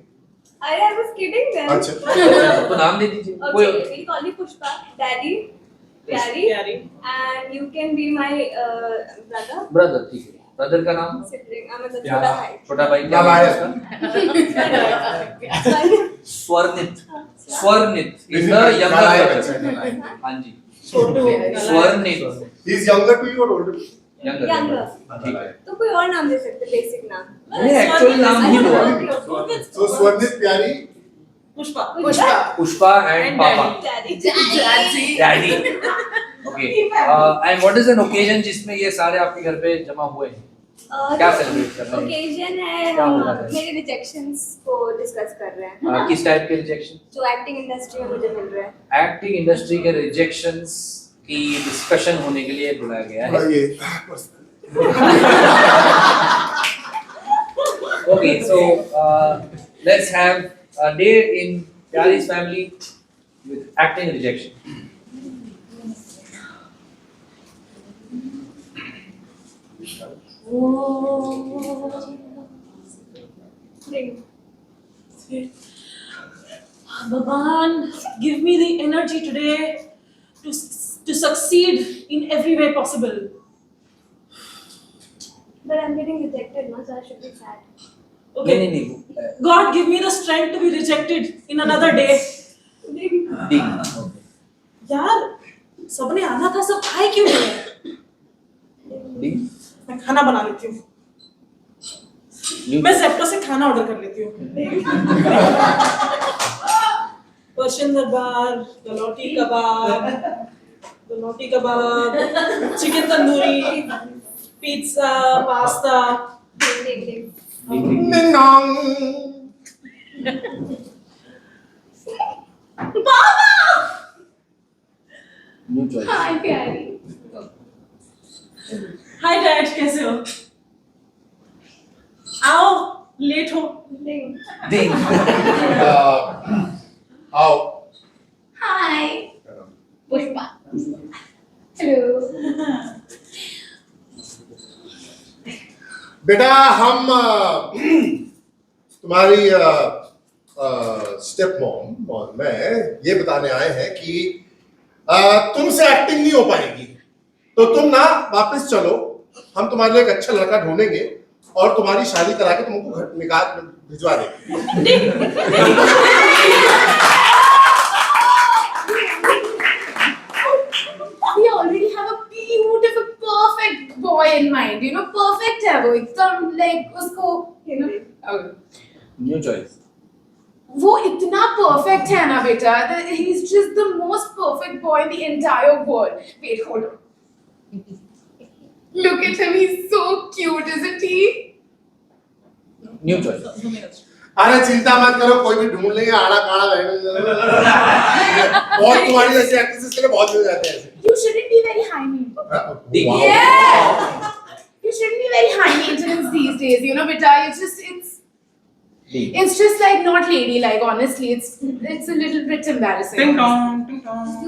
I was kidding then. अच्छा। तो नाम दे दीजिए। Okay, कोई we'll call you Pushpa, Daddy, Pyari, and you can be my brother. Brother, ठीक है। Brother का नाम? Sibling. I'm the छोटा भाई. छोटा भाई क्या नाम नाम है आया उसका? स्वरनित। स्वरनित is the younger brother. हाँ जी। स्वरनित। He is younger to you or older? Younger. Younger. ठीक है। तो कोई और नाम दे सकते, बेसिक नाम. नहीं एक्चुअल नाम ही दो। So Swarnit Pyari, Pushpa. Pushpa and Papa. Daddy. Daddy. Okay. And what is an occasion जिसमें ये सारे आपके घर पे जमा हुए हैं? क्या सेलिब्रेट कर रहे हैं? ओकेजन है क्या हम हो रहा है? मेरे रिजेक्शंस को डिस्कस कर रहे हैं किस टाइप के रिजेक्शन? जो एक्टिंग इंडस्ट्री में मुझे मिल रहा है एक्टिंग इंडस्ट्री के रिजेक्शंस की डिस्कशन होने के लिए बुलाया गया है. ये Okay, so let's have a day in Pyari's family with acting rejection. Bhagwan, give me the energy today to succeed in every way possible. but I'm getting rejected now so I should be sad Okay. नहीं. God, give me the strength to be rejected in another day. D. यार, सबने आना था, सब आए क्यों नहीं? D. मैं खाना बना लेती हूँ. मैं ज़ेप्टो से खाना ऑर्डर कर लेती हूँ. Persian Darbar, galouti kebab, chicken tandoori, pizza, pasta. New choice. Hi प्यारी हाय डैड, कैसे हो? आओ, लेट हो. D. आओ हाय पुष्पा हेलो बेटा हम तुम्हारी स्टेप मॉम और मैं ये बताने आए हैं कि तुमसे एक्टिंग नहीं हो पाएगी, तो तुम ना वापस चलो, हम तुम्हारे लिए एक अच्छा लड़का ढूंढेंगे और तुम्हारी शादी करा के तुमको घर निकाल भिजवा देंगे. We already have a beautiful, perfect boy in mind. You know, perfect है वो एकदम like उसको you know. New choice. वो इतना perfect है ना बेटा. He's just the most perfect boy in the entire world. Wait, hold on. Look at him. He's so cute, isn't he? New choice. अरे चिंता मत करो, कोई भी ढूंढ लेंगे, आड़ा काड़ा रहने. बहुत तुम्हारी जैसे एक्ट्रेसेस के लिए बहुत मिल जाते हैं ऐसे. You shouldn't be very high maintenance. D. Yeah. You shouldn't be very high maintenance these days. You know, beta. D. It's just like not ladylike. Honestly, it's a little bit embarrassing. you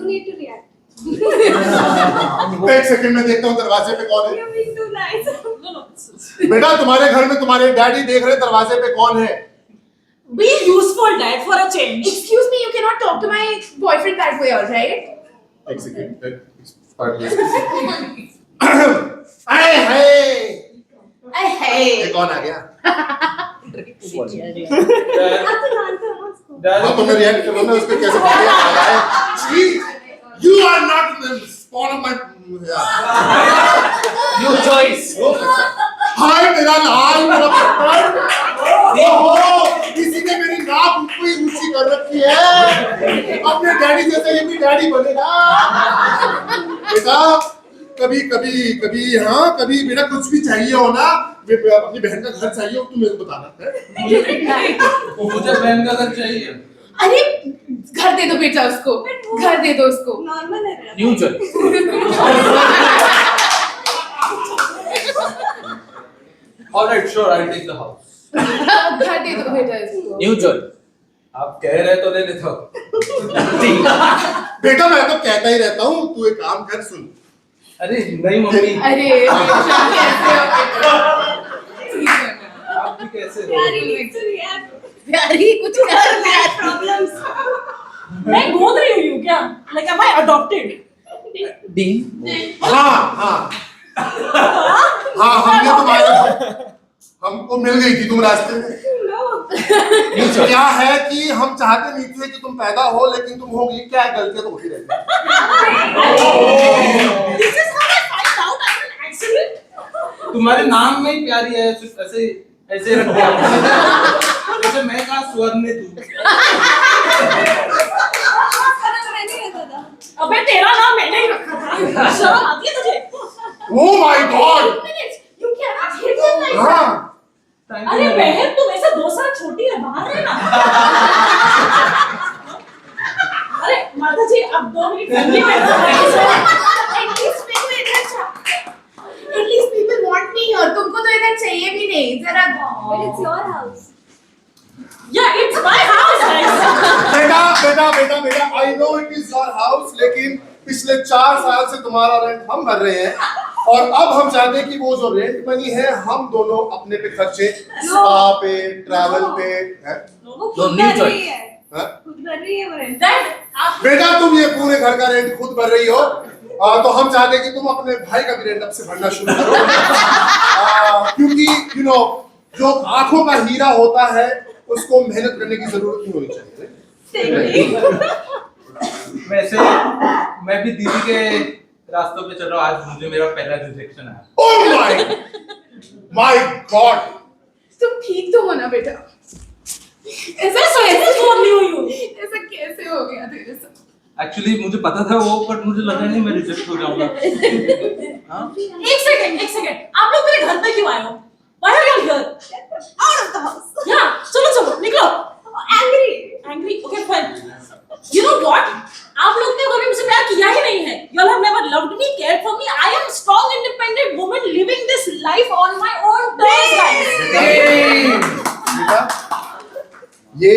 need to react एक second में देखता हूँ दरवाजे पे कौन है. you're being too nice No. बेटा तुम्हारे घर में तुम्हारे डैडी देख रहे दरवाजे पे कौन है. Be useful, Dad, for a change. Excuse me, you cannot talk to my boyfriend that way, all right? एक सेकंड. अरे हे Hey. ये कौन आ गया. आप तो जानते हो ना उसको हाँ तुमने रिएक्ट करो ना उसको कैसे बढ़िया आ रहा है. You are not the spawn of my. New choice. हाय मेरा लाल मेरा पत्थर. ओहो किसी ने मेरी नाक ऊपरी ऊंची कर रखी है. अपने डैडी जैसे ये भी डैडी बनेगा. बेटा कभी हाँ कभी बेटा कुछ भी चाहिए हो ना, अपनी बहन का घर चाहिए हो तो मेरे को बताना है. मुझे बहन का घर चाहिए. अरे घर दे दो बेटा उसको. घर दे दो उसको. नॉर्मल है मेरा New choice. All right, sure, I'll take the house. घर दे दो बेटा इसको. New choice. आप कह रहे तो ले लेता हूँ. D. बेटा मैं तो कहता ही रहता हूँ, तू एक काम कर सुन. अरे नहीं मम्मी. अरे बेटा कैसे हो बेटा. ठीक है ना. आप भी कैसे हो? प्यारी needs to react प्यारी कुछ कर रहा है. problems मैं गोद रही हूँ क्या? Like am I adopted? D. हाँ हमने तुम्हारे हमको मिल गई थी तुम रास्ते में. क्या है कि हम चाहते नहीं थे कि तुम पैदा हो, लेकिन तुम होगी. क्या गलतियां तो होती रहती. This is how I find out I'm an accident. तुम्हारे नाम में ही प्यारी है, सिर्फ ऐसे रख दिया. से मैं कहा स्वर्ण ने तू। अबे तेरा नाम मैंने ही रखा था। शर्म आती है तुझे? Oh my God! You cannot hit him like that. हाँ, अरे बहन तुम ऐसे 2 साल छोटी है, बाहर रहना। अरे माता जी अब 2 मिनट फैमिली में At least people want me here. तुमको तो इधर चाहिए भी नहीं जरा। But it's your house. या इट्स माय हाउस गाइस। बेटा, I know it is your house, लेकिन पिछले 4 साल से तुम्हारा रेंट हम भर रहे हैं और अब हम चाहते हैं कि वो जो रेंट मनी है हम दोनों अपने पे खर्चे, स्पा पे, ट्रैवल पे, हैं? वो No, खुद new भर रही choice. है। हैं? खुद भर रही है वो rent। दैट आप बेटा तुम ये पूरे घर का रेंट खुद भर रही हो, तो हम चाहते हैं कि तुम अपने भाई का भी रेंट अब से भरना शुरू करो, क्योंकि यू नो जो आंखों का हीरा होता है उसको मेहनत करने की जरूरत नहीं होनी चाहिए। वैसे मैं भी दीदी के रास्तों पे चल रहा हूँ। आज मुझे मेरा पहला रिजेक्शन आया। Oh my God! तुम ठीक तो हो ना बेटा? ऐसा कैसे बोल रही हो यू? ऐसा कैसे हो गया तेरे साथ? एक्चुअली मुझे पता था वो, बट मुझे लगा नहीं मैं रिजेक्ट हो जाऊंगा। हाँ? एक सेकंड आप लोग मेरे घर पे क्यों आए हो? Why are you here? Out of the house. या चलो निकलो। Angry okay fine. You know what? आप लोग ने कभी मुझसे प्यार किया ही नहीं है। You all have never loved me, cared for me. I am strong, independent woman living this life on my own terms, guys. बेटा ये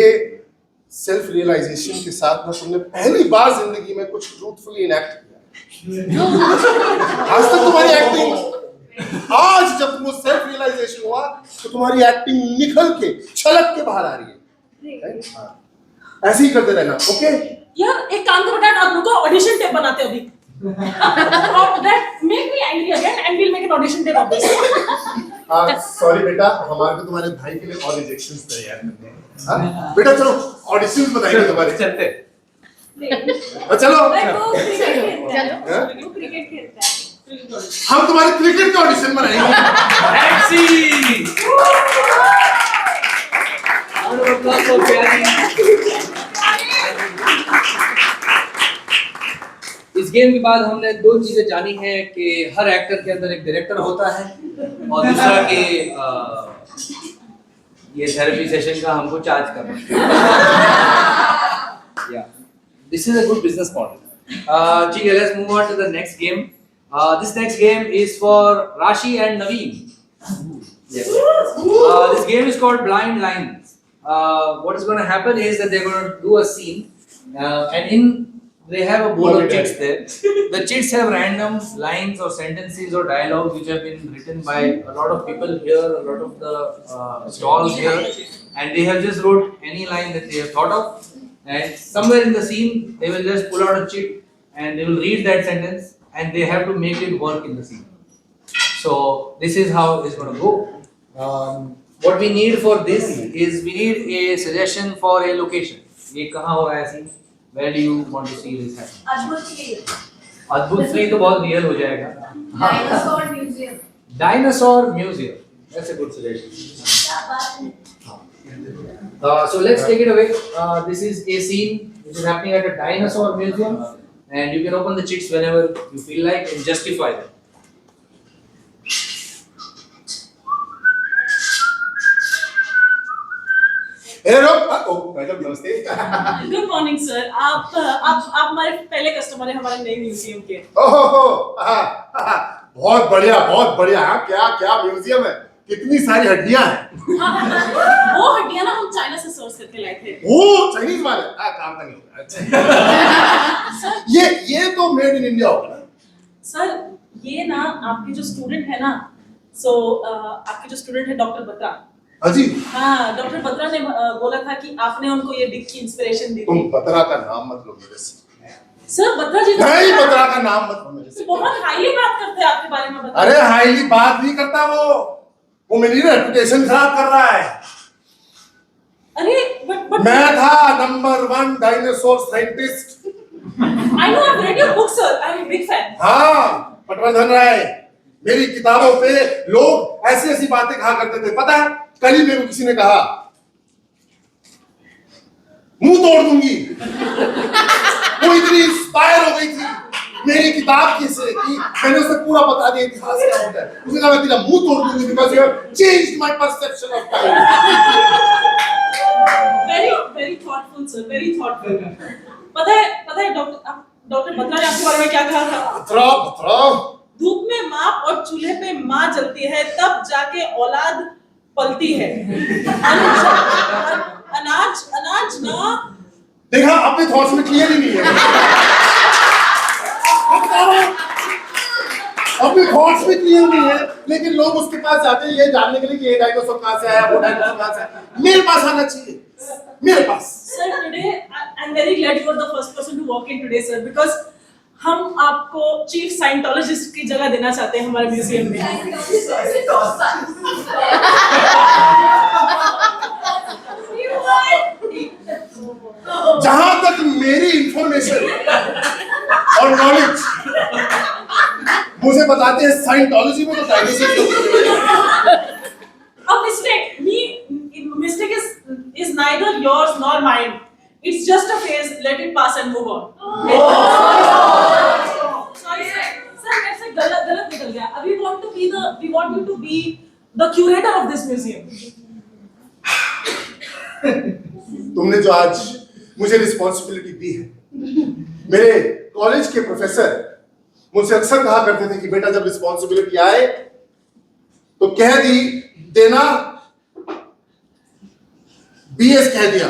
सेल्फ रियलाइजेशन के साथ ना तुमने पहली बार जिंदगी में कुछ ट्रूथफुली इनैक्ट किया। आज तक तुम्हारी एक्टिंग, आज जब तुमको सेल्फ रियलाइजेशन हुआ तो तुम्हारी एक्टिंग निखल के छलक के बाहर आ रही है। हाँ। ऐसे ही करते रहना, ओके? यार एक काम करो डैड, आप लोग को ऑडिशन टेप बनाते हो अभी। और that make me angry again and will make an audition tape of this. Sorry बेटा, हमारे को तुम्हारे भाई के लिए और रिजेक्शंस तैयार करने हैं। हाँ? बेटा चलो ऑडिशंस बताएंगे तुम्हारे। चलते। चलो वो क्रिकेट खेलता है। हाँ? वो क्रिकेट खेलता है। हम तुम्हारे क्रिकेट का ऑडिशन बनाएंगे। इस गेम के बाद हमने 2 चीजें जानी है कि हर एक्टर के अंदर एक डायरेक्टर होता है और दूसरा कि ये थेरेपी सेशन का हमको चार्ज करना या this is a good business model. ठीक है, let's move on to the next game. This next game is for Rashi and Naveen. This game is called Blind Lines. What is going to happen is that they're going to do a scene, and they have a bowl of chits there. The chits have random lines or sentences or dialogues which have been written by a lot of people here, a lot of the stalls here, and they have just wrote any line that they have thought of, and somewhere in the scene they will just pull out a chit and they will read that sentence and they have to make it work in the scene. So this is how it's going to go. What we need for this is we need a suggestion for a location. ये कहाँ हो रहा है scene? Where do you want to see this happen? अद्भुत श्री तो बहुत real हो जाएगा। Dinosaur museum. Dinosaur museum. That's a good suggestion. So let's take it away. This is a scene which is happening at a dinosaur museum, and you can open the chits whenever you feel like and justify them. Madam नमस्ते। Good morning sir. आप हमारे पहले customer हैं हमारे नए museum के। बहुत बढ़िया। हाँ, क्या म्यूजियम है, कितनी सारी हड्डियां हैं। वो हड्डियां ना हम चाइना से सोर्स करके लाए थे। ओ चाइनीज वाले, काम का नहीं होगा। अच्छा। ये तो मेड इन इंडिया होगा ना सर? ये ना आपके जो स्टूडेंट है ना, आपके जो स्टूडेंट है डॉक्टर बत्रा। अजी हाँ, डॉक्टर बत्रा ने बोला था कि आपने उनको ये डिक की इंस्पिरेशन दी तुम थी। बत्रा का नाम मत लो मेरे से। सर बत्रा जी नहीं, बत्रा का नाम मत लो मेरे से। बहुत हाईली बात करते हैं आपके बारे में। बत्रा अरे हाईली बात नहीं करता, वो मेरी रेपुटेशन खराब कर रहा है। अरे बट मैं था number 1 dinosaur scientist. I know, I read your book sir, I am big fan. हाँ, पटवर्धन राय, मेरी किताबों पे लोग ऐसी बातें कहा करते थे। पता है, कल ही मेरे को किसी ने कहा मुंह तोड़ दूंगी। वो इतनी इंस्पायर हो गई थी मेरी किताब की से कि मैंने उसे पूरा बता दिया इतिहास क्या होता है। उसने कहा मैं तेरा मुंह तोड़ दूंगी because you have changed my perception of time. Very thoughtful sir, very thoughtful. पता है डॉक्टर बत्रा ने आपके बारे में क्या कहा था? बतराओ। धूप में माँ और चूल्हे पे माँ जलती है, तब जाके औलाद पलती है। अनाज ना। देखा, अपने थॉट्स में क्लियर ही नहीं है। अपने थॉट्स में क्लियर नहीं है, लेकिन लोग उसके पास जाते हैं ये जानने के लिए कि ये डायनासोर कहाँ से आया, वो डायनासोर कहाँ से आया। मेरे पास आना चाहिए, मेरे पास। Sir, today I'm very glad you were the first person to walk in today, sir, because हम आपको चीफ साइंटोलॉजिस्ट की जगह देना चाहते हैं हमारे म्यूजियम में। जहां तक मेरी इंफॉर्मेशन और नॉलेज मुझे बताते हैं साइंटोलॉजी में तो dinosaur. A mistake is neither yours nor mine. It's just a phase. Let it pass and move on. Sorry, sir. Sir, ऐसे गलत निकल गया. We want you to be the curator of this museum. तुमने जो आज मुझे responsibility दी है, मेरे कॉलेज के प्रोफेसर मुझसे अक्सर कहा करते थे कि बेटा जब रिस्पॉन्सिबिलिटी आए तो कह देना बीएस कह दिया।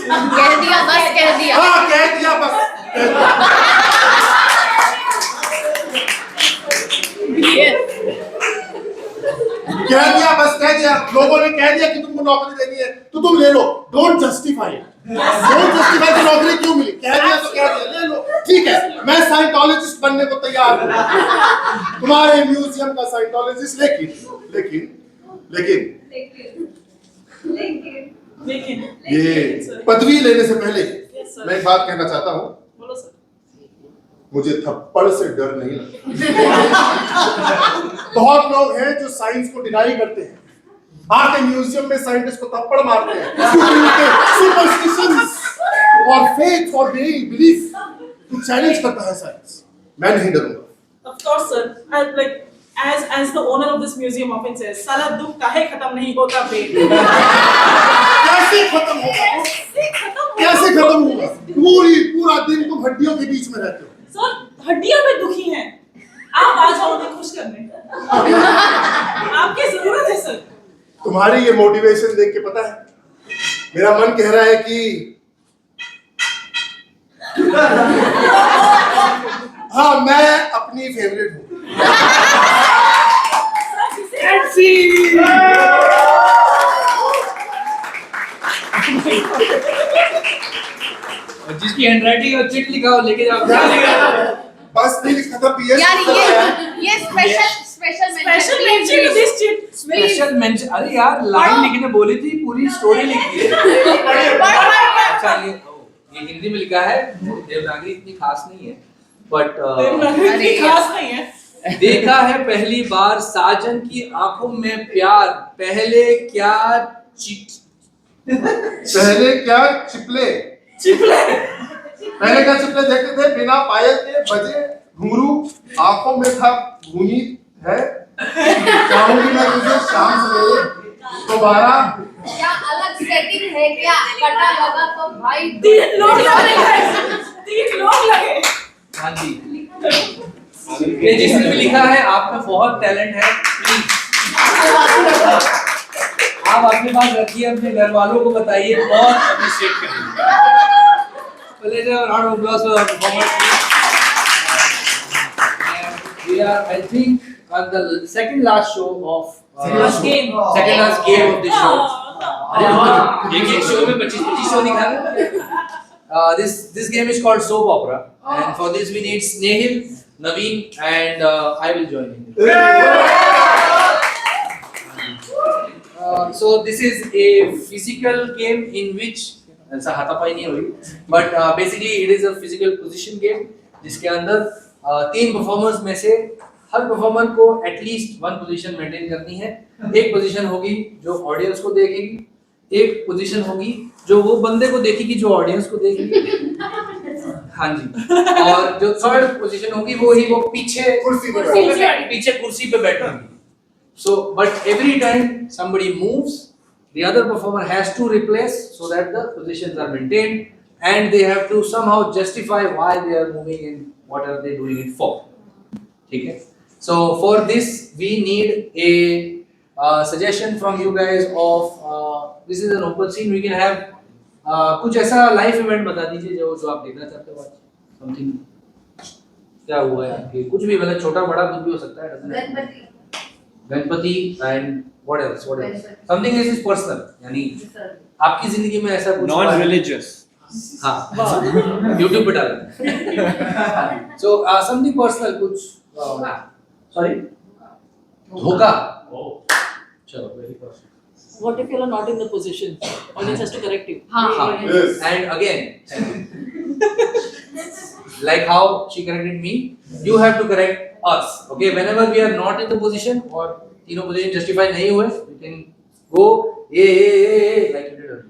कह दिया बस, कह दिया। हाँ, कह दिया बस, कह दिया। लोगों ने कह दिया कि तुमको नौकरी देनी है तो तुम ले लो। डोंट जस्टिफाई कि नौकरी क्यों मिली। कह दिया तो कह दिया, ले लो। ठीक है, मैं साइंटोलॉजिस्ट बनने को तैयार हूँ, तुम्हारे म्यूजियम का साइंटोलॉजिस्ट। लेकिन ये पदवी लेने से पहले मैं एक बात कहना चाहता हूँ। बोलो सर। मुझे थप्पड़ से डर नहीं लगता। बहुत लोग हैं जो साइंस को डिनाई करते हैं, आके म्यूजियम में साइंटिस्ट को थप्पड़ मारते हैं क्योंकि उनके सुपरस्टिशंस और फेथ और बिलीफ को चैलेंज करता है साइंस। मैं नहीं डरूंगा। Of course, sir. As the owner of this museum often says, साला दुख काहे खत्म नहीं होता बे। कैसे खत्म होगा? पूरा दिन तुम हड्डियों के बीच में रहते हो। सर, हड्डियां में दुखी हैं। आप आ जाओ उन्हें खुश करने। आपकी जरूरत है सर। तुम्हारी ये मोटिवेशन देख के पता है मेरा मन कह रहा है कि हाँ, मैं अपनी फेवरेट हूँ। जिसकी हैंडराइटिंग है चिट लिखा हो लेके जाओ। बस नहीं लिखा था पीएस। यार ये special mention to this chit. Special mention. अरे यार लाइन लिखने बोली थी, पूरी स्टोरी लिख दी है। अच्छा ये हिंदी में लिखा है। देवनागरी इतनी खास नहीं है बट देवनागरी खास नहीं है। देखा है पहली बार साजन की आंखों में प्यार, पहले क्या चिपले पहले क्या चिपले देखते थे, बिना पायल के बजे घुंघरू, आंखों में था भूमि है, चाहूंगी मैं तुझे शाम सवेरे दोबारा। क्या अलग सेटिंग है क्या? कटा लगा तो भाई 3 लोग लगे। हाँ जी, ये जिसने भी लिखा है आप में बहुत टैलेंट है। प्लीज आप अपने पास रखिए, अपने घर वालों को बताइए, बहुत अप्रिशिएट करेंगे। Please have a round of applause for our performance. And we are, I think, on the second last show of Second last game of this show. एक show में 25 show निकाले। This game is called soap opera, and for this we need Snehil, Naveen, and I will join in. So this is a physical game in which ऐसा हाथापाई नहीं हुई, but basically it is a physical position game जिसके अंदर 3 performers में से हर performer को at least 1 position maintain करनी है। एक पोजीशन होगी जो ऑडियंस को देखेगी, एक पोजीशन होगी जो वो बंदे को देखेगी जो ऑडियंस को देखेगी। हाँ जी। और जो थर्ड पोजीशन होगी वो पीछे कुर्सी पे पीछे कुर्सी पे बैठेगी। So, but every time somebody moves, the other performer has to replace so that the positions are maintained, and they have to somehow justify why they are moving and what are they doing it for. Okay. So for this we need a suggestion from you guys of this is an open scene. We can have कुछ ऐसा live event बता दीजिए जो आप देखना चाहते हो आज। समथिंग क्या हुआ है आपके, कुछ भी, मतलब छोटा बड़ा कुछ भी हो सकता है। Ganpati and what else something is personal, यानी आपकी जिंदगी में ऐसा कुछ नॉन रिलीजियस। हाँ YouTube पे डालें। So something personal, कुछ सॉरी धोखा। चलो very personal. What if you're not in the position? Audience has to correct you. Yes. And again, like how she corrected me, you have to correct us. Okay, whenever we are not in the position or तीनों position justify नहीं हुए, we can go like you did earlier.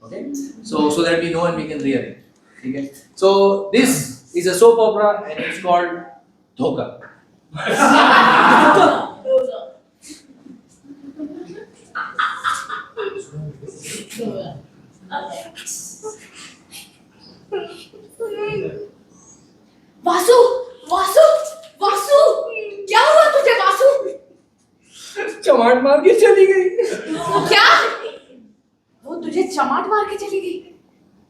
Okay, so that we know and we can rearrange. Okay, so this is a soap opera and it's called Dhoka. Vasu Vasu Vasu क्या हुआ तुझे वासु? चमाट मार के चली गई। क्या? वो तुझे चमाट मार के चली गई?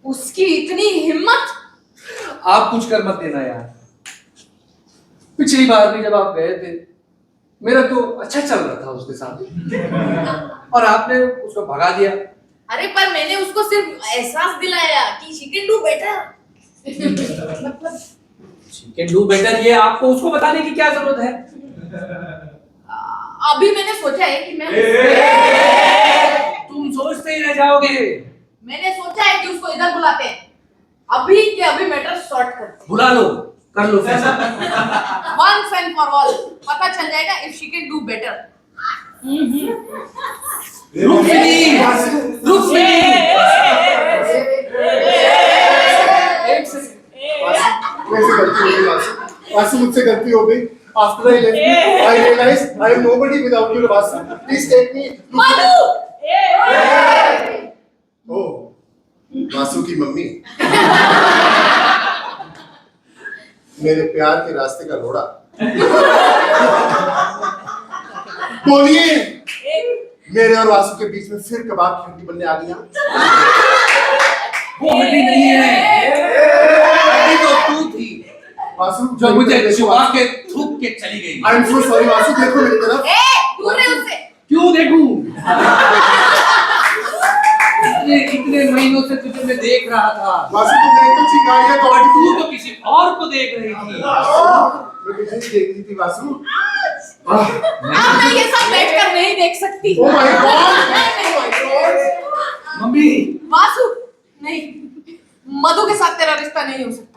उसकी इतनी हिम्मत? आप कुछ कर मत देना यार। पिछली बार भी जब आप गए थे मेरा तो अच्छा चल रहा था उसके साथ और आपने उसको भगा दिया। अरे पर मैंने उसको सिर्फ एहसास दिलाया कि she can do better। She can do better, ये आपको उसको बताने की क्या जरूरत है? अभी मैंने सोचा है कि मैं तुम सोचते ही रह जाओगे। मैंने सोचा है कि उसको इधर बुलाते हैं अभी के अभी मैटर सॉर्ट करते हैं। बुला लो, कर लो फैसला। Once and for all पता चल जाएगा if she can do better। Rukmini, Rukmini. एक सेकंड। वासु मुझसे गलती हो गई। After I left you, I realized I am nobody without you, Vasu. Please take me. Madhu! Oh, Vasu की मम्मी। मेरे प्यार के रास्ते का घोड़ा। बोलिए, मेरे और वासु के बीच में फिर कबाब की हड्डी बनने आ गई। वो हड्डी नहीं है, हड्डी तो तू थी वासु जो मुझे छुपा के थूक के चली गई। I am so sorry Vasu, देखो मेरी तरफ। दूर रहे उससे। क्यों देखूं? इतने महीनों से तुझे मैं देख रहा था। वासु तुमने तो चिंगारियां तोड़ दी। तू तो किसी और को देख रही थी। मैं तुझे ही देख रही थी वासु। अब मैं ये सब बैठकर नहीं देख सकती। Oh my God! Mummy, Vasu नहीं, मधु के साथ तेरा रिश्ता नहीं हो सकता।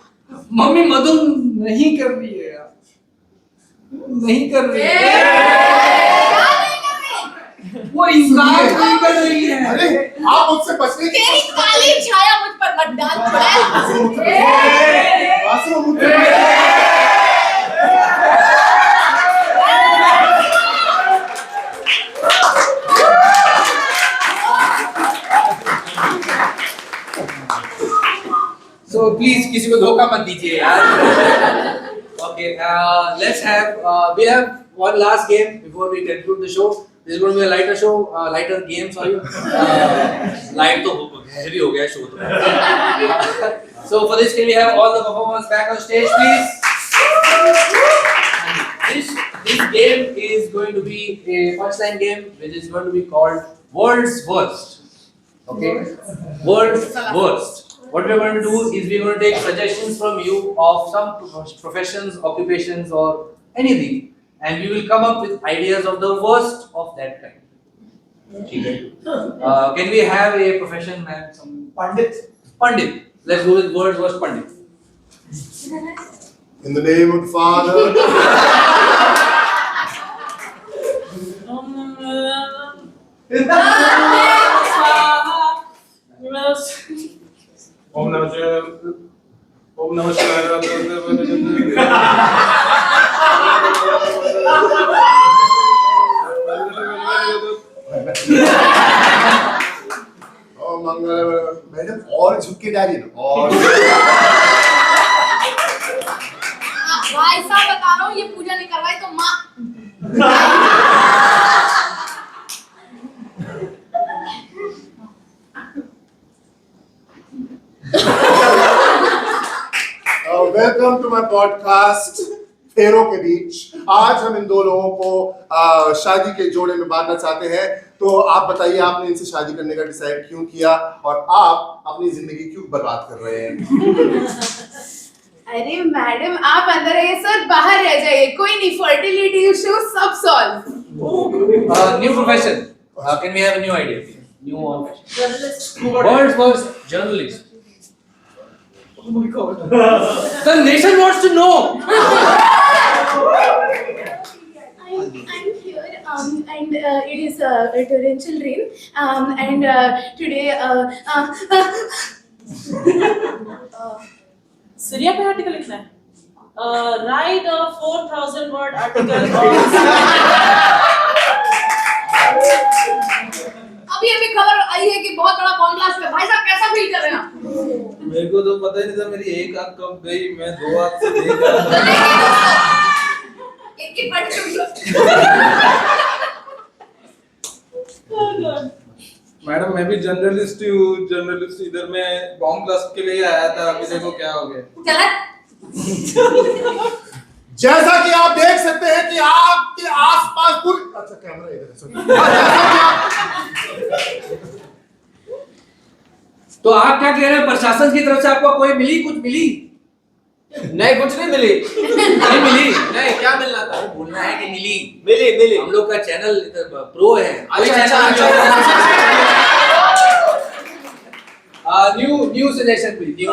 मम्मी मधु नहीं कर रही है यार, नहीं कर रही है। क्या नहीं कर रही? वो इंसान नहीं कर रही है। अरे आप मुझसे बचने की तेरी काली छाया मुझ पर मत डाल चुड़ैल। वासु मुझसे So please किसी को धोखा मत दीजिए यार। Okay, let's have we'll have one last game before we conclude the show. This is going to be a lighter show, lighter game, sorry. Light तो heavy हो गया show तो। So for this, can we have all the performers back on stage, please? This game is going to be a punchline game, which is going to be called World's Worst. Okay, World's Worst. What we're going to do is we're going to take suggestions from you of some professions, occupations, or anything, and we will come up with ideas of the worst of that kind. Okay. Can we have a profession, man? Some Pandit. Pandit. Let's go with world's worst Pandit. In the name of the Father. ओ Mangal madam और झुक के डालिए ना और भाई साहब बता रहा हूँ ये पूजा नहीं करवाई तो माँ वेलकम टू माय पॉडकास्ट फेरों के बीच। आज हम इन दो लोगों को शादी के जोड़े में बांधना चाहते हैं। तो आप बताइए आपने इनसे शादी करने का डिसाइड क्यों किया और आप अपनी जिंदगी क्यों बर्बाद कर रहे हैं? अरे मैडम आप अंदर आइए सर बाहर रह जाइए, कोई नहीं, फर्टिलिटी इशू सब solve. New profession. Can we have a new idea? New profession. World's first journalist. Oh my God. The nation wants to know. I'm here and it is a torrential rain and today Surya पे article लिखना है। Right a 4000 word article on अभी अभी खबर आई है कि बहुत बड़ा बॉम्ब ब्लास्ट हुआ है। भाई साहब कैसा फील कर रहे हैं आप? मेरे को तो पता ही नहीं था मेरी एक आंख कब गई, मैं दो आंख से देख रहा था। एक ही पट मैडम मैं भी जर्नलिस्ट ही हूँ, जर्नलिस्ट इधर मैं बॉम्ब ब्लास्ट के लिए आया था, अभी देखो क्या हो गया। चला जैसा कि आप देख सकते हैं कि आपके आसपास पूरी अच्छा कैमरा इधर है सॉरी। तो आप क्या कह रहे हैं, प्रशासन की तरफ से आपको कोई मिली, कुछ मिली? नहीं कुछ नहीं मिली। नहीं मिली? नहीं, क्या मिलना था? बोलना है कि मिली। मिली हम लोग का चैनल प्रो है। New suggestion please. New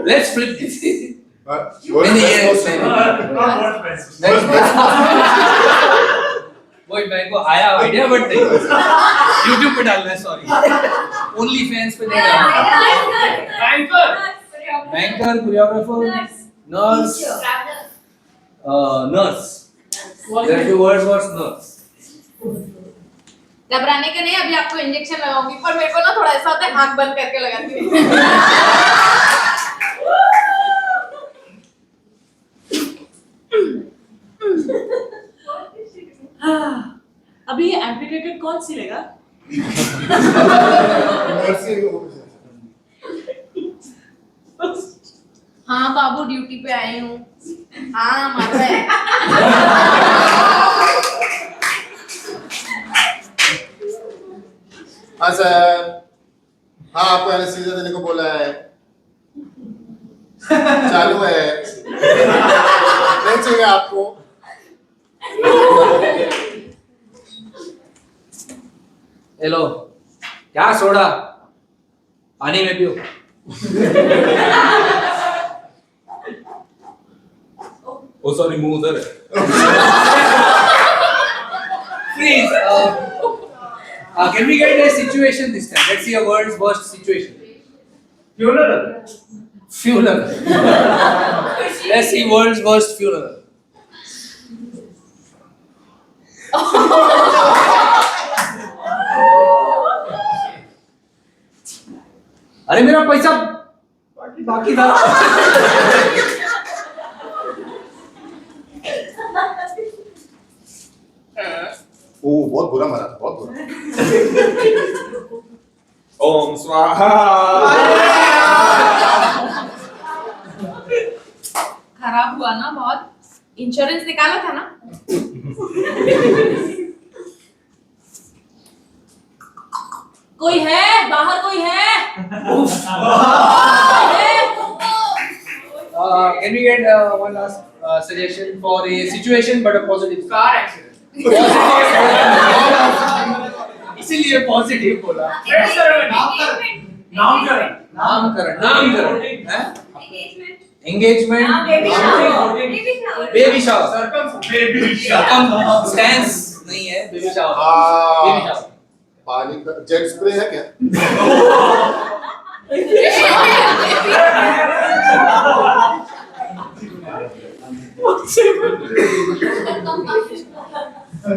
let's flip this. नहीं वही मेरे को आया आइडिया बट नहीं YouTube पे डालना है, सॉरी ओनली फैंस पे नहीं डालना। Banker, choreographer, nurse, nurse. There two words was nurse. घबराने का नहीं, अभी आपको इंजेक्शन लगाऊंगी, पर मेरे को ना थोड़ा ऐसा होता है आंख बंद करके लगाती हूँ। अभी ये एम्प्लीट्यूड कौन सी लेगा? हाँ बाबू ड्यूटी पे आई हूँ। हाँ मार रहा है। हाँ सर, हाँ आपको एनेस्थीसिया देने को बोला है, चालू है, नहीं चाहिए आपको? हेलो, क्या सोडा? पानी में पियो। ओ सॉरी मुंह उधर है। Please, can we get a situation this time? Let's see a world's worst situation. Funeral. Let's see world's worst funeral. अरे मेरा पैसा बाकी था। ओ बहुत बुरा मारा था, बहुत बुरा। ओम स्वाहा। खराब हुआ ना बहुत, इंश्योरेंस निकाला था ना। कोई है बाहर, कोई है? Can we get one last suggestion for a situation but a positive? Car accident. इसीलिए पॉजिटिव बोला। नामकरण हैं? एंगेजमेंट, बेबी शावर, स्टैंस नहीं है, बेबी शावर, बेबी शावर। पानी का जेट स्प्रे है क्या?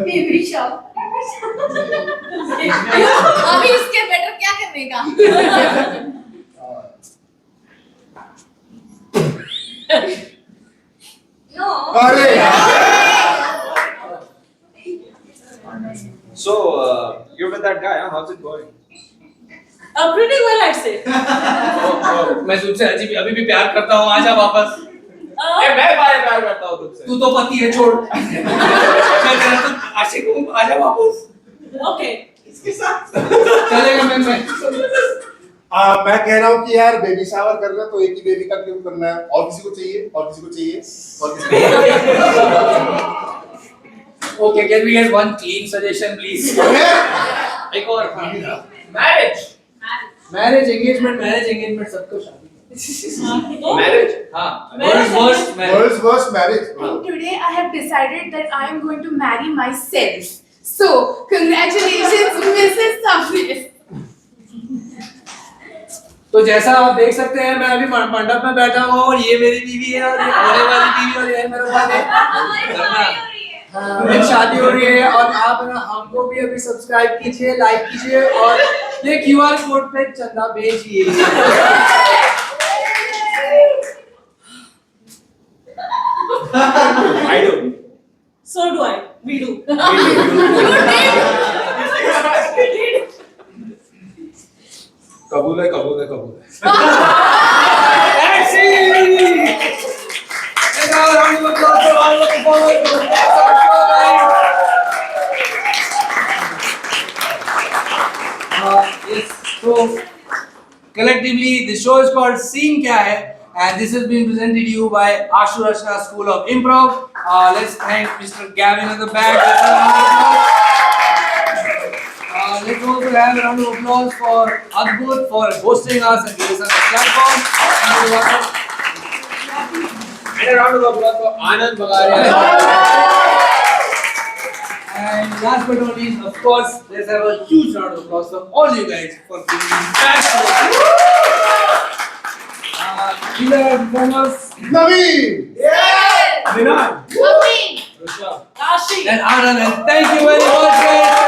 Baby shop. अभी इसके बेटर क्या करने का? No. अरे So, you're with that guy, huh? How's it going? Pretty well, I'd say. मैं तुझसे अभी भी प्यार करता हूँ, आजा वापस। मैं प्यार करता हूँ तुझसे। तू तो पति है, छोड़। मैं तेरा तो आशिक हूँ, आजा वापस। Okay. चलेगा मैं मैं कह रहा हूँ कि यार बेबी शावर कर रहे हैं तो एक ही बेबी का क्यों करना है, और किसी को चाहिए, और किसी को चाहिए, और किसी को Okay, can we get one clean suggestion, please? एक और marriage, engagement सबको शादी। Marriage? हाँ, worst marriage। World's worst marriage. Today I have decided that I am going to marry myself. So, congratulations, Mrs. Safir. तो जैसा आप देख सकते हैं, मैं अभी मंडप में बैठा हुआ हूँ और ये मेरी बीवी है और ये होने वाली बीवी और ये मेरा भाई है। मेरी शादी हो रही है और आप ना हमको भी अभी सब्सक्राइब कीजिए, लाइक कीजिए और ये QR कोड पे चंदा भेजिए। I do. So do I. We do. कबूल है, कबूल है, कबूल है। Yes, so collectively the show is called Scene Kya Hai and this has been presented to you by Ashu Rachna School of Improv. Let's thank Mr. Gavin at the back. Let's also have a round of applause for Adbhut for hosting us and giving us a platform. And a round of applause for Anand Bagaria. And last but not least, of course, let's have a huge round of applause for all you guys for giving me back to these are performers, Naveen! Vinay, Lovely. Rishabh. Rashi. and Anand, and thank you very much, guys.